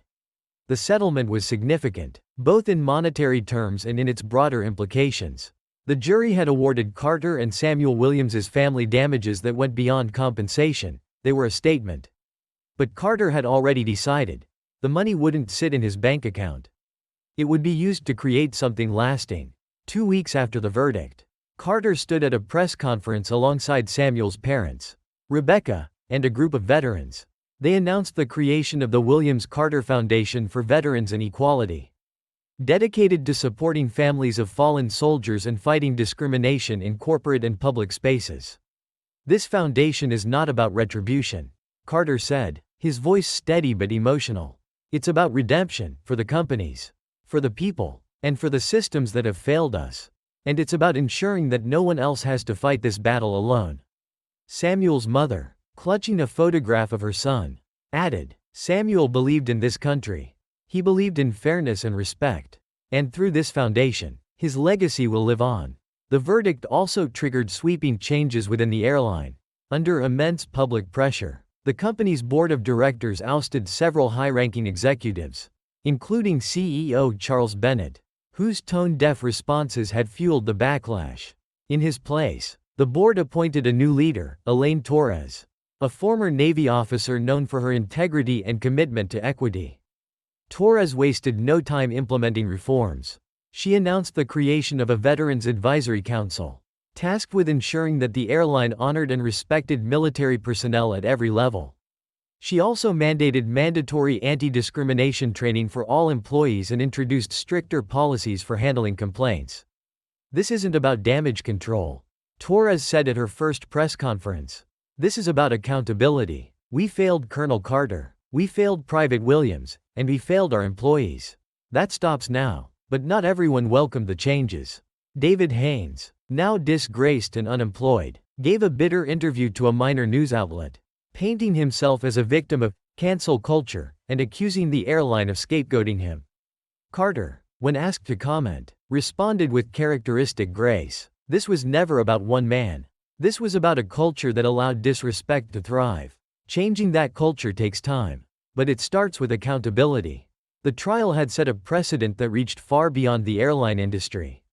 The settlement was significant, both in monetary terms and in its broader implications. The jury had awarded Carter and Samuel Williams's family damages that went beyond compensation. They were a statement. But Carter had already decided. The money wouldn't sit in his bank account. It would be used to create something lasting. 2 weeks after the verdict, Carter stood at a press conference alongside Samuel's parents, Rebecca, and a group of veterans. They announced the creation of the Williams-Carter Foundation for Veterans and Equality, dedicated to supporting families of fallen soldiers and fighting discrimination in corporate and public spaces. "This foundation is not about retribution," Carter said, his voice steady but emotional. "It's about redemption, for the companies, for the people, and for the systems that have failed us." And it's about ensuring that no one else has to fight this battle alone. Samuel's mother, clutching a photograph of her son, added, Samuel believed in this country. He believed in fairness and respect. And through this foundation, his legacy will live on. The verdict also triggered sweeping changes within the airline. Under immense public pressure, the company's board of directors ousted several high-ranking executives, including CEO Charles Bennett, whose tone-deaf responses had fueled the backlash. In his place, the board appointed a new leader, Elaine Torres, a former Navy officer known for her integrity and commitment to equity. Torres wasted no time implementing reforms. She announced the creation of a Veterans Advisory Council, tasked with ensuring that the airline honored and respected military personnel at every level. She also mandated mandatory anti-discrimination training for all employees and introduced stricter policies for handling complaints. This isn't about damage control, Torres said at her first press conference. This is about accountability. We failed Colonel Carter, we failed Private Williams, and we failed our employees. That stops now, but not everyone welcomed the changes. David Haynes, now disgraced and unemployed, gave a bitter interview to a minor news outlet, painting himself as a victim of cancel culture and accusing the airline of scapegoating him. Carter, when asked to comment, responded with characteristic grace. This was never about one man. This was about a culture that allowed disrespect to thrive. Changing that culture takes time, but it starts with accountability. The trial had set a precedent that reached far beyond the airline industry.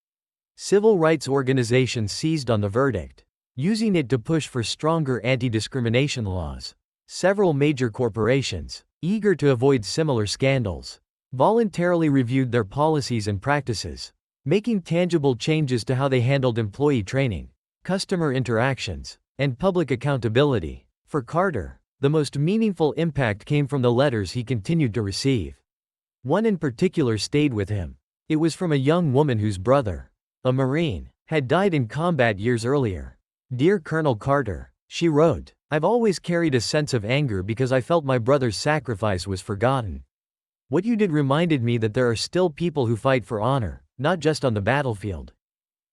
Civil rights organizations seized on the verdict, using it to push for stronger anti-discrimination laws. Several major corporations, eager to avoid similar scandals, voluntarily reviewed their policies and practices, making tangible changes to how they handled employee training, customer interactions, and public accountability. For Carter, the most meaningful impact came from the letters he continued to receive. One in particular stayed with him. It was from a young woman whose brother, a Marine, had died in combat years earlier. Dear Colonel Carter, she wrote, I've always carried a sense of anger because I felt my brother's sacrifice was forgotten. What you did reminded me that there are still people who fight for honor, not just on the battlefield,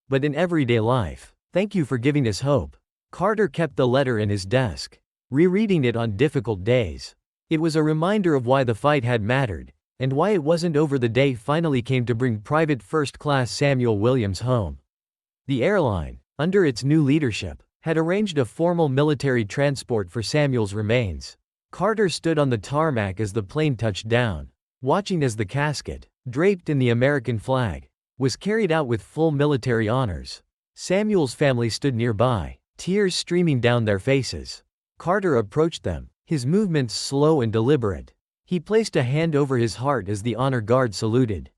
but in everyday life. Thank you for giving us hope. Carter kept the letter in his desk, rereading it on difficult days. It was a reminder of why the fight had mattered, and why it wasn't over the day finally came to bring Private First Class Samuel Williams home. The airline, under its new leadership, had arranged a formal military transport for Samuel's remains. Carter stood on the tarmac as the plane touched down, watching as the casket, draped in the American flag, was carried out with full military honors. Samuel's family stood nearby, tears streaming down their faces. Carter approached them, his movements slow and deliberate. He placed a hand over his heart as the honor guard saluted.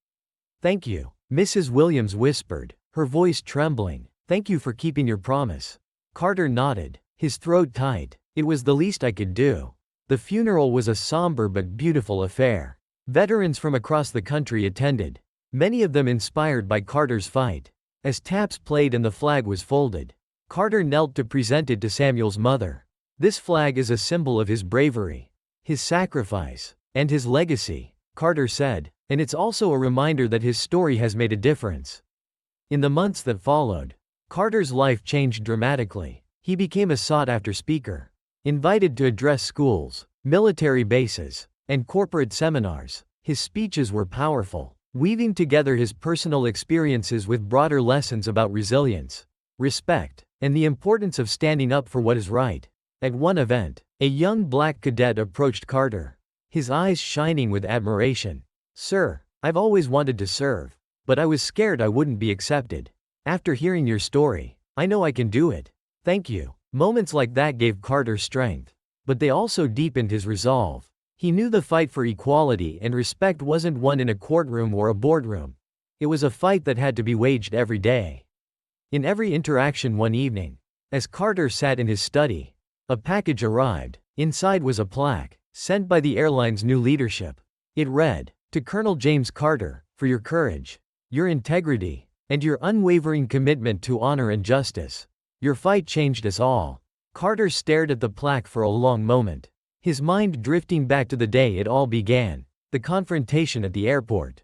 Thank you, Mrs. Williams whispered, her voice trembling. Thank you for keeping your promise. Carter nodded, his throat tight. It was the least I could do. The funeral was a somber but beautiful affair. Veterans from across the country attended, many of them inspired by Carter's fight. As taps played and the flag was folded, Carter knelt to present it to Samuel's mother. This flag is a symbol of his bravery, his sacrifice, and his legacy, Carter said, and it's also a reminder that his story has made a difference. In the months that followed, Carter's life changed dramatically. He became a sought-after speaker, invited to address schools, military bases, and corporate seminars. His speeches were powerful, weaving together his personal experiences with broader lessons about resilience, respect, and the importance of standing up for what is right. At one event, a young black cadet approached Carter, his eyes shining with admiration. Sir, I've always wanted to serve, but I was scared I wouldn't be accepted. After hearing your story, I know I can do it. Thank you. Moments like that gave Carter strength, but they also deepened his resolve. He knew the fight for equality and respect wasn't won in a courtroom or a boardroom. It was a fight that had to be waged every day. In every interaction one evening, as Carter sat in his study, a package arrived. Inside was a plaque, sent by the airline's new leadership. It read, To Colonel James Carter, for your courage, your integrity, and your unwavering commitment to honor and justice. Your fight changed us all. Carter stared at the plaque for a long moment, his mind drifting back to the day it all began, the confrontation at the airport.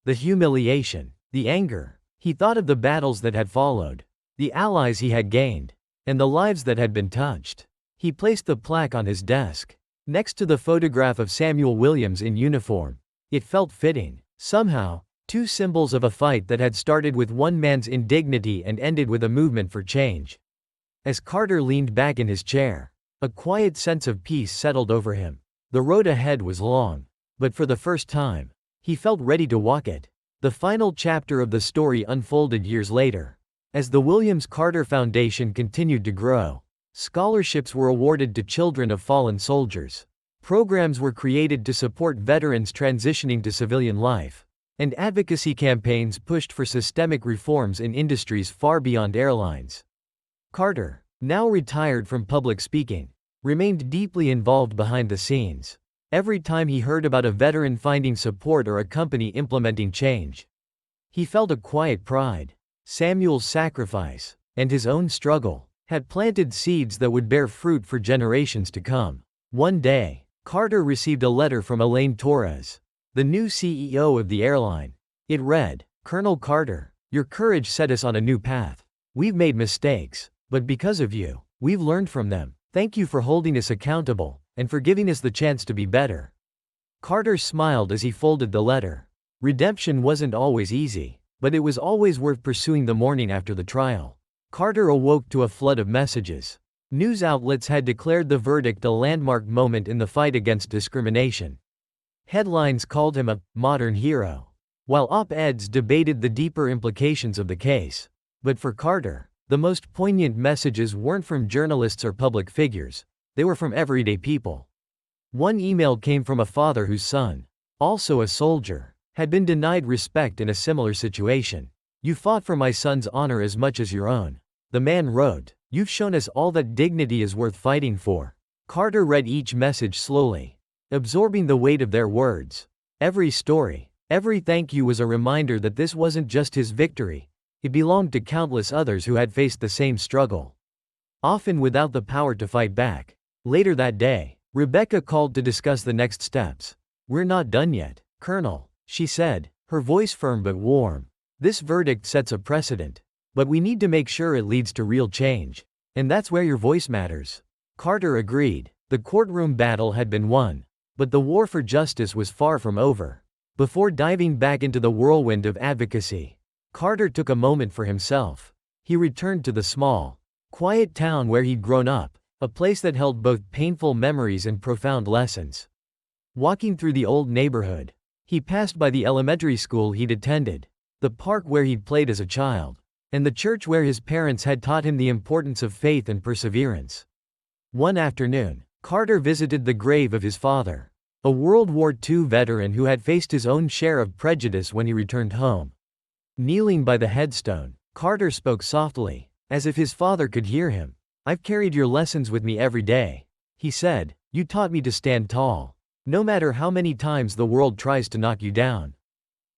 The humiliation, the anger. He thought of the battles that had followed, the allies he had gained, and the lives that had been touched. He placed the plaque on his desk, next to the photograph of Samuel Williams in uniform. It felt fitting. Somehow, two symbols of a fight that had started with one man's indignity and ended with a movement for change. As Carter leaned back in his chair, a quiet sense of peace settled over him. The road ahead was long, but for the first time, he felt ready to walk it. The final chapter of the story unfolded years later. As the Williams Carter Foundation continued to grow, scholarships were awarded to children of fallen soldiers. Programs were created to support veterans transitioning to civilian life, and advocacy campaigns pushed for systemic reforms in industries far beyond airlines. Carter, now retired from public speaking, remained deeply involved behind the scenes. Every time he heard about a veteran finding support or a company implementing change, he felt a quiet pride. Samuel's sacrifice, and his own struggle, had planted seeds that would bear fruit for generations to come. One day, Carter received a letter from Elaine Torres, the new CEO of the airline. It read, "Colonel Carter, your courage set us on a new path. We've made mistakes, but because of you, we've learned from them. Thank you for holding us accountable, and for giving us the chance to be better." Carter smiled as he folded the letter. Redemption wasn't always easy, but it was always worth pursuing. The morning after the trial, Carter awoke to a flood of messages. News outlets had declared the verdict a landmark moment in the fight against discrimination. Headlines called him a modern hero, while op-eds debated the deeper implications of the case. But for Carter, the most poignant messages weren't from journalists or public figures, they were from everyday people. One email came from a father whose son, also a soldier, had been denied respect in a similar situation. "You fought for my son's honor as much as your own." The man wrote, "You've shown us all that dignity is worth fighting for." Carter read each message slowly, absorbing the weight of their words. Every story, every thank you was a reminder that this wasn't just his victory, it belonged to countless others who had faced the same struggle, often without the power to fight back. Later that day, Rebecca called to discuss the next steps. "We're not done yet, Colonel," she said, her voice firm but warm. "This verdict sets a precedent, but we need to make sure it leads to real change. And that's where your voice matters." Carter agreed. The courtroom battle had been won, but the war for justice was far from over. Before diving back into the whirlwind of advocacy, Carter took a moment for himself. He returned to the small, quiet town where he'd grown up, a place that held both painful memories and profound lessons. Walking through the old neighborhood, he passed by the elementary school he'd attended, the park where he'd played as a child, and the church where his parents had taught him the importance of faith and perseverance. One afternoon, Carter visited the grave of his father, a World War II veteran who had faced his own share of prejudice when he returned home. Kneeling by the headstone, Carter spoke softly, as if his father could hear him. "I've carried your lessons with me every day," he said. "You taught me to stand tall, no matter how many times the world tries to knock you down.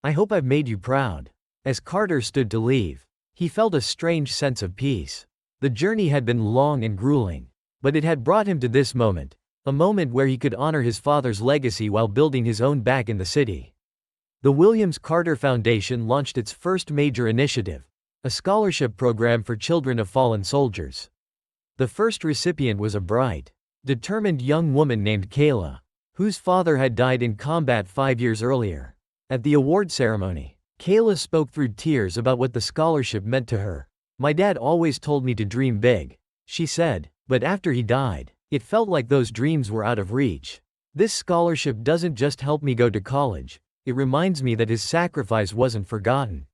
I hope I've made you proud." As Carter stood to leave, he felt a strange sense of peace. The journey had been long and grueling, but it had brought him to this moment, a moment where he could honor his father's legacy while building his own back in the city. The Williams Carter Foundation launched its first major initiative, a scholarship program for children of fallen soldiers. The first recipient was a bright, determined young woman named Kayla, whose father had died in combat 5 years earlier. At the award ceremony, Kayla spoke through tears about what the scholarship meant to her. "My dad always told me to dream big," she said, "but after he died, it felt like those dreams were out of reach. This scholarship doesn't just help me go to college, it reminds me that his sacrifice wasn't forgotten."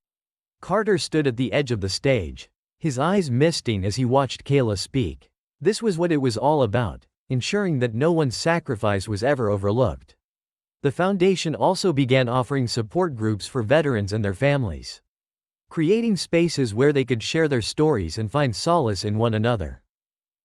Carter stood at the edge of the stage, his eyes misting as he watched Kayla speak. This was what it was all about, ensuring that no one's sacrifice was ever overlooked. The foundation also began offering support groups for veterans and their families, creating spaces where they could share their stories and find solace in one another.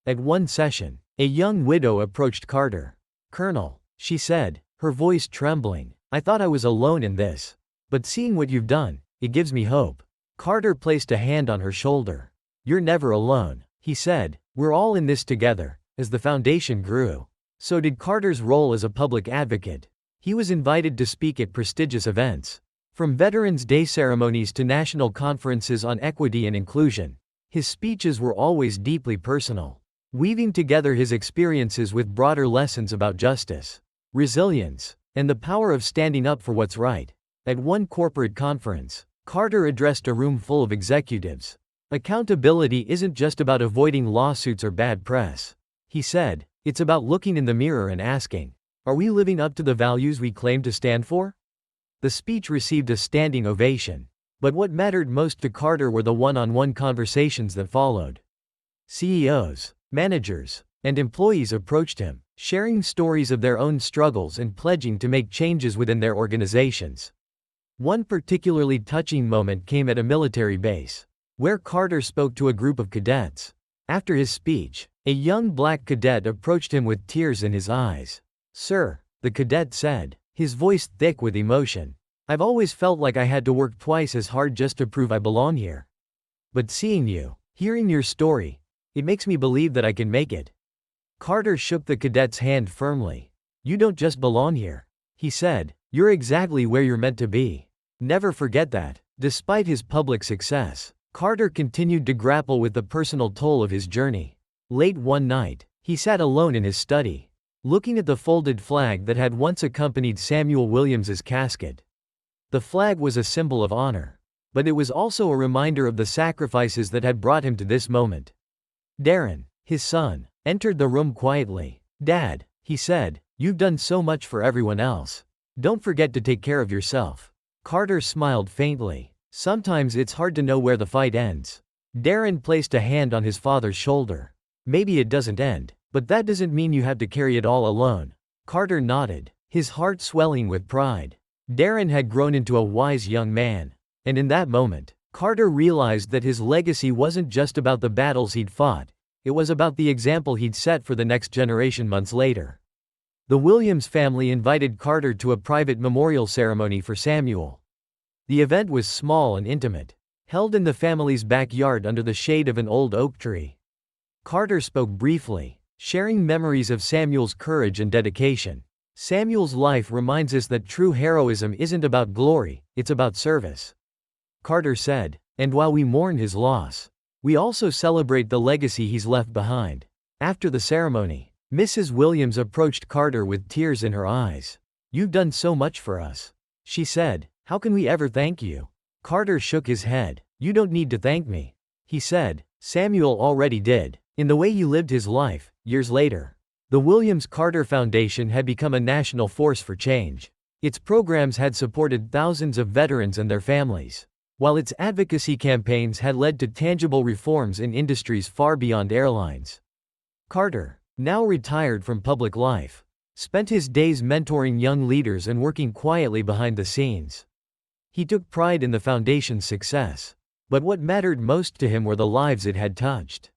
At one session, a young widow approached Carter. "Colonel," she said, her voice trembling, "I thought I was alone in this. But seeing what you've done, it gives me hope." Carter placed a hand on her shoulder. "You're never alone," he said, "we're all in this together." As the foundation grew, so did Carter's role as a public advocate. He was invited to speak at prestigious events, From Veterans Day ceremonies to national conferences on equity and inclusion, his speeches were always deeply personal, weaving together his experiences with broader lessons about justice, resilience, and the power of standing up for what's right. At one corporate conference, Carter addressed a room full of executives. Accountability isn't just about avoiding lawsuits or bad press, he said, it's about looking in the mirror and asking, are we living up to the values we claim to stand for? The speech received a standing ovation. But what mattered most to Carter were the one-on-one conversations that followed. CEOs, managers, and employees approached him, sharing stories of their own struggles and pledging to make changes within their organizations. One particularly touching moment came at a military base, where Carter spoke to a group of cadets. After his speech, a young black cadet approached him with tears in his eyes. "Sir," the cadet said, his voice thick with emotion, "I've always felt like I had to work twice as hard just to prove I belong here. But seeing you, hearing your story, it makes me believe that I can make it." Carter shook the cadet's hand firmly. "You don't just belong here," he said, "you're exactly where you're meant to be. Never forget that." Despite his public success, Carter continued to grapple with the personal toll of his journey. Late one night, he sat alone in his study, looking at the folded flag that had once accompanied Samuel Williams's casket. The flag was a symbol of honor, but it was also a reminder of the sacrifices that had brought him to this moment. Darren, his son, entered the room quietly. "Dad," he said, "you've done so much for everyone else. Don't forget to take care of yourself." Carter smiled faintly. "Sometimes it's hard to know where the fight ends." Darren placed a hand on his father's shoulder. "Maybe it doesn't end, but that doesn't mean you have to carry it all alone." Carter nodded, his heart swelling with pride. Darren had grown into a wise young man. And in that moment, Carter realized that his legacy wasn't just about the battles he'd fought, it was about the example he'd set for the next generation. Months later, the Williams family invited Carter to a private memorial ceremony for Samuel. The event was small and intimate, held in the family's backyard under the shade of an old oak tree. Carter spoke briefly, sharing memories of Samuel's courage and dedication. Samuel's life reminds us that true heroism isn't about glory, it's about service, Carter said, and while we mourn his loss, we also celebrate the legacy he's left behind. After the ceremony, Mrs. Williams approached Carter with tears in her eyes. "You've done so much for us," she said. "How can we ever thank you?" Carter shook his head. "You don't need to thank me," he said. "Samuel already did, in the way he lived his life." Years later, the Williams Carter Foundation had become a national force for change. Its programs had supported thousands of veterans and their families, while its advocacy campaigns had led to tangible reforms in industries far beyond airlines. Carter, now retired from public life, spent his days mentoring young leaders and working quietly behind the scenes. He took pride in the foundation's success, but what mattered most to him were the lives it had touched.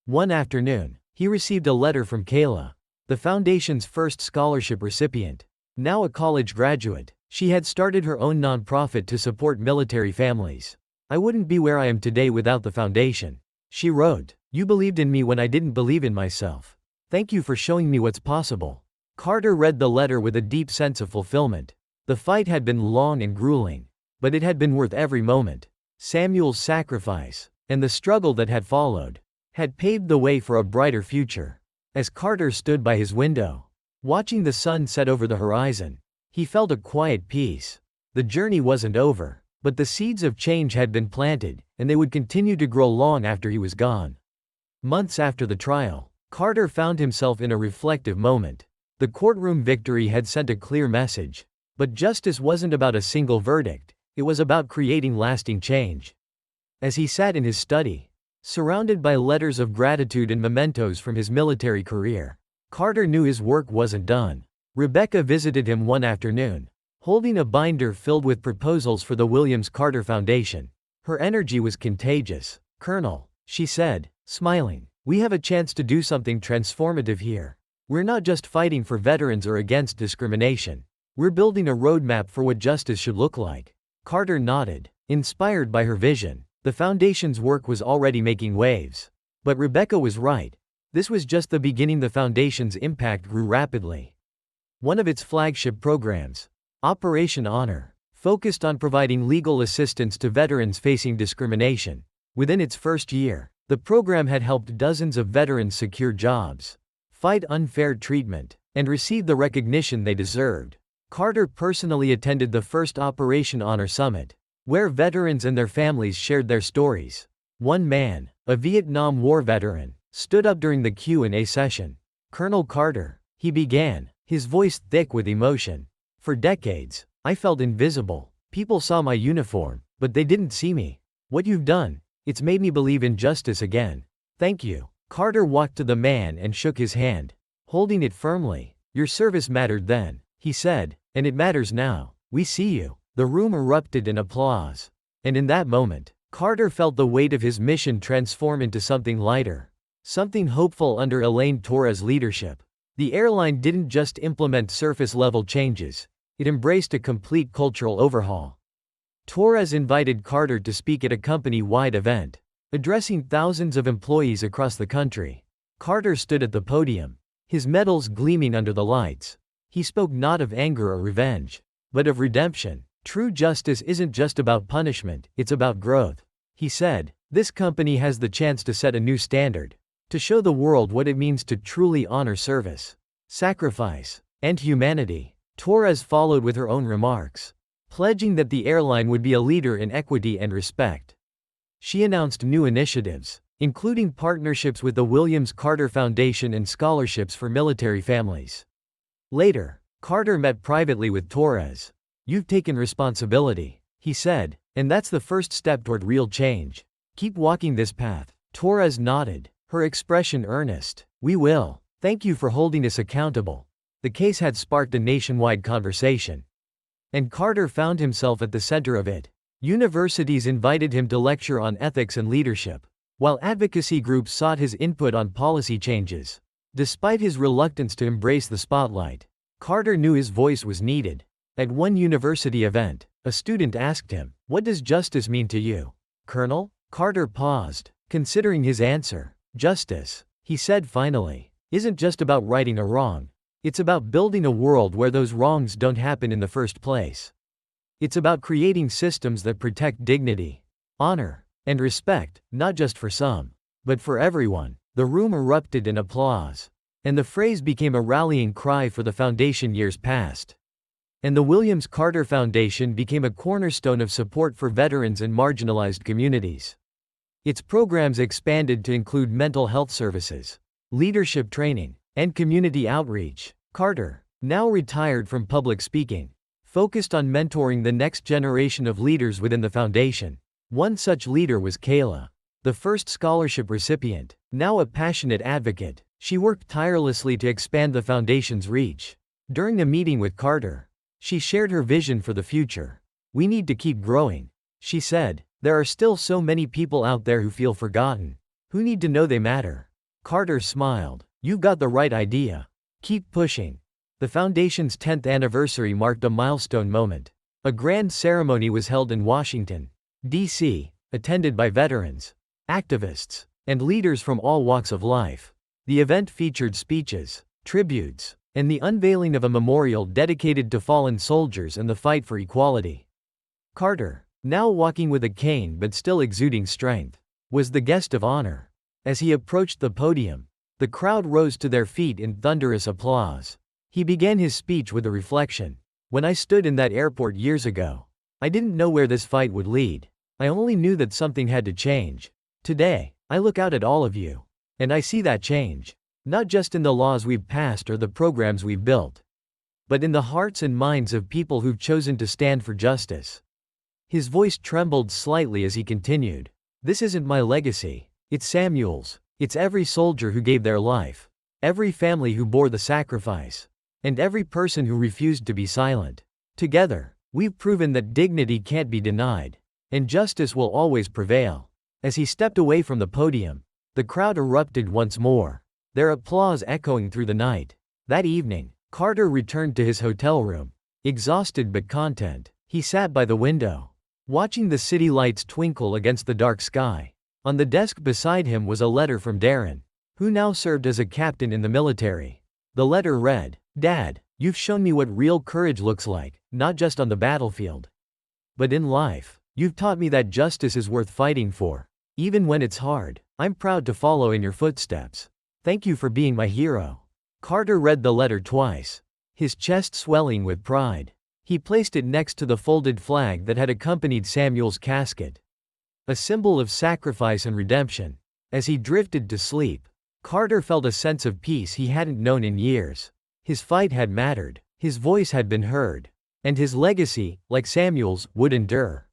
One afternoon, he received a letter from Kayla, the foundation's first scholarship recipient. Now a college graduate, she had started her own nonprofit to support military families. "I wouldn't be where I am today without the foundation," she wrote. "You believed in me when I didn't believe in myself. Thank you for showing me what's possible." Carter read the letter with a deep sense of fulfillment. The fight had been long and grueling, but it had been worth every moment. Samuel's sacrifice, and the struggle that had followed, had paved the way for a brighter future. As Carter stood by his window, watching the sun set over the horizon, he felt a quiet peace. The journey wasn't over, but the seeds of change had been planted, and they would continue to grow long after he was gone. Months after the trial, Carter found himself in a reflective moment. The courtroom victory had sent a clear message, but justice wasn't about a single verdict, it was about creating lasting change. As he sat in his study, surrounded by letters of gratitude and mementos from his military career, Carter knew his work wasn't done. Rebecca visited him one afternoon, holding a binder filled with proposals for the Williams Carter Foundation. Her energy was contagious. "Colonel," she said, smiling, "we have a chance to do something transformative here. We're not just fighting for veterans or against discrimination. We're building a roadmap for what justice should look like." Carter nodded, inspired by her vision. The foundation's work was already making waves. But Rebecca was right. This was just the beginning. The foundation's impact grew rapidly. One of its flagship programs, Operation Honor, focused on providing legal assistance to veterans facing discrimination. Within its first year, the program had helped dozens of veterans secure jobs, fight unfair treatment, and receive the recognition they deserved. Carter personally attended the first Operation Honor Summit, where veterans and their families shared their stories. One man, a Vietnam War veteran, stood up during the Q&A session. "Colonel Carter," he began, his voice thick with emotion. "For decades, I felt invisible. People saw my uniform, but they didn't see me. What you've done, it's made me believe in justice again. Thank you." Carter walked to the man and shook his hand, holding it firmly. "Your service mattered then," he said, "and it matters now. We see you." The room erupted in applause. And in that moment, Carter felt the weight of his mission transform into something lighter, something hopeful under Elaine Torres' leadership. The airline didn't just implement surface-level changes, it embraced a complete cultural overhaul. Torres invited Carter to speak at a company-wide event, addressing thousands of employees across the country. Carter stood at the podium, his medals gleaming under the lights. He spoke not of anger or revenge, but of redemption. "True justice isn't just about punishment, it's about growth," he said. "This company has the chance to set a new standard, to show the world what it means to truly honor service, sacrifice, and humanity." Torres followed with her own remarks, pledging that the airline would be a leader in equity and respect. She announced new initiatives, including partnerships with the Williams Carter Foundation and scholarships for military families. Later, Carter met privately with Torres. "You've taken responsibility," he said, "and that's the first step toward real change. Keep walking this path." Torres nodded, her expression earnest. "We will. Thank you for holding us accountable." The case had sparked a nationwide conversation, and Carter found himself at the center of it. Universities invited him to lecture on ethics and leadership, while advocacy groups sought his input on policy changes. Despite his reluctance to embrace the spotlight, Carter knew his voice was needed. At one university event, a student asked him, "What does justice mean to you, Colonel?" Carter paused, considering his answer. "Justice," he said finally, "isn't just about righting a wrong. It's about building a world where those wrongs don't happen in the first place. It's about creating systems that protect dignity, honor, and respect, not just for some, but for everyone." The room erupted in applause, and the phrase became a rallying cry for the foundation years past. And the Williams Carter Foundation became a cornerstone of support for veterans and marginalized communities. Its programs expanded to include mental health services, leadership training, and community outreach. Carter, now retired from public speaking, focused on mentoring the next generation of leaders within the foundation. One such leader was Kayla, the first scholarship recipient. Now a passionate advocate, she worked tirelessly to expand the foundation's reach. During a meeting with Carter, she shared her vision for the future. "We need to keep growing," she said. "There are still so many people out there who feel forgotten, who need to know they matter." Carter smiled. "You've got the right idea. Keep pushing." The foundation's 10th anniversary marked a milestone moment. A grand ceremony was held in Washington, D.C., attended by veterans, activists, and leaders from all walks of life. The event featured speeches, tributes, and the unveiling of a memorial dedicated to fallen soldiers and the fight for equality. Carter, now walking with a cane but still exuding strength, was the guest of honor. As he approached the podium, the crowd rose to their feet in thunderous applause. He began his speech with a reflection. "When I stood in that airport years ago, I didn't know where this fight would lead. I only knew that something had to change. Today, I look out at all of you, and I see that change. Not just in the laws we've passed or the programs we've built, but in the hearts and minds of people who've chosen to stand for justice." His voice trembled slightly as he continued. "This isn't my legacy, it's Samuel's. It's every soldier who gave their life, every family who bore the sacrifice, and every person who refused to be silent. Together, we've proven that dignity can't be denied, and justice will always prevail." As he stepped away from the podium, the crowd erupted once more, their applause echoing through the night. That evening, Carter returned to his hotel room, exhausted but content. He sat by the window, watching the city lights twinkle against the dark sky. On the desk beside him was a letter from Darren, who now served as a captain in the military. The letter read, "Dad, you've shown me what real courage looks like, not just on the battlefield, But in life, you've taught me that justice is worth fighting for. Even when it's hard, I'm proud to follow in your footsteps. Thank you for being my hero. Carter read the letter twice, his chest swelling with pride. He placed it next to the folded flag that had accompanied Samuel's casket, a symbol of sacrifice and redemption. As he drifted to sleep, Carter felt a sense of peace he hadn't known in years. His fight had mattered, his voice had been heard, and his legacy, like Samuel's, would endure.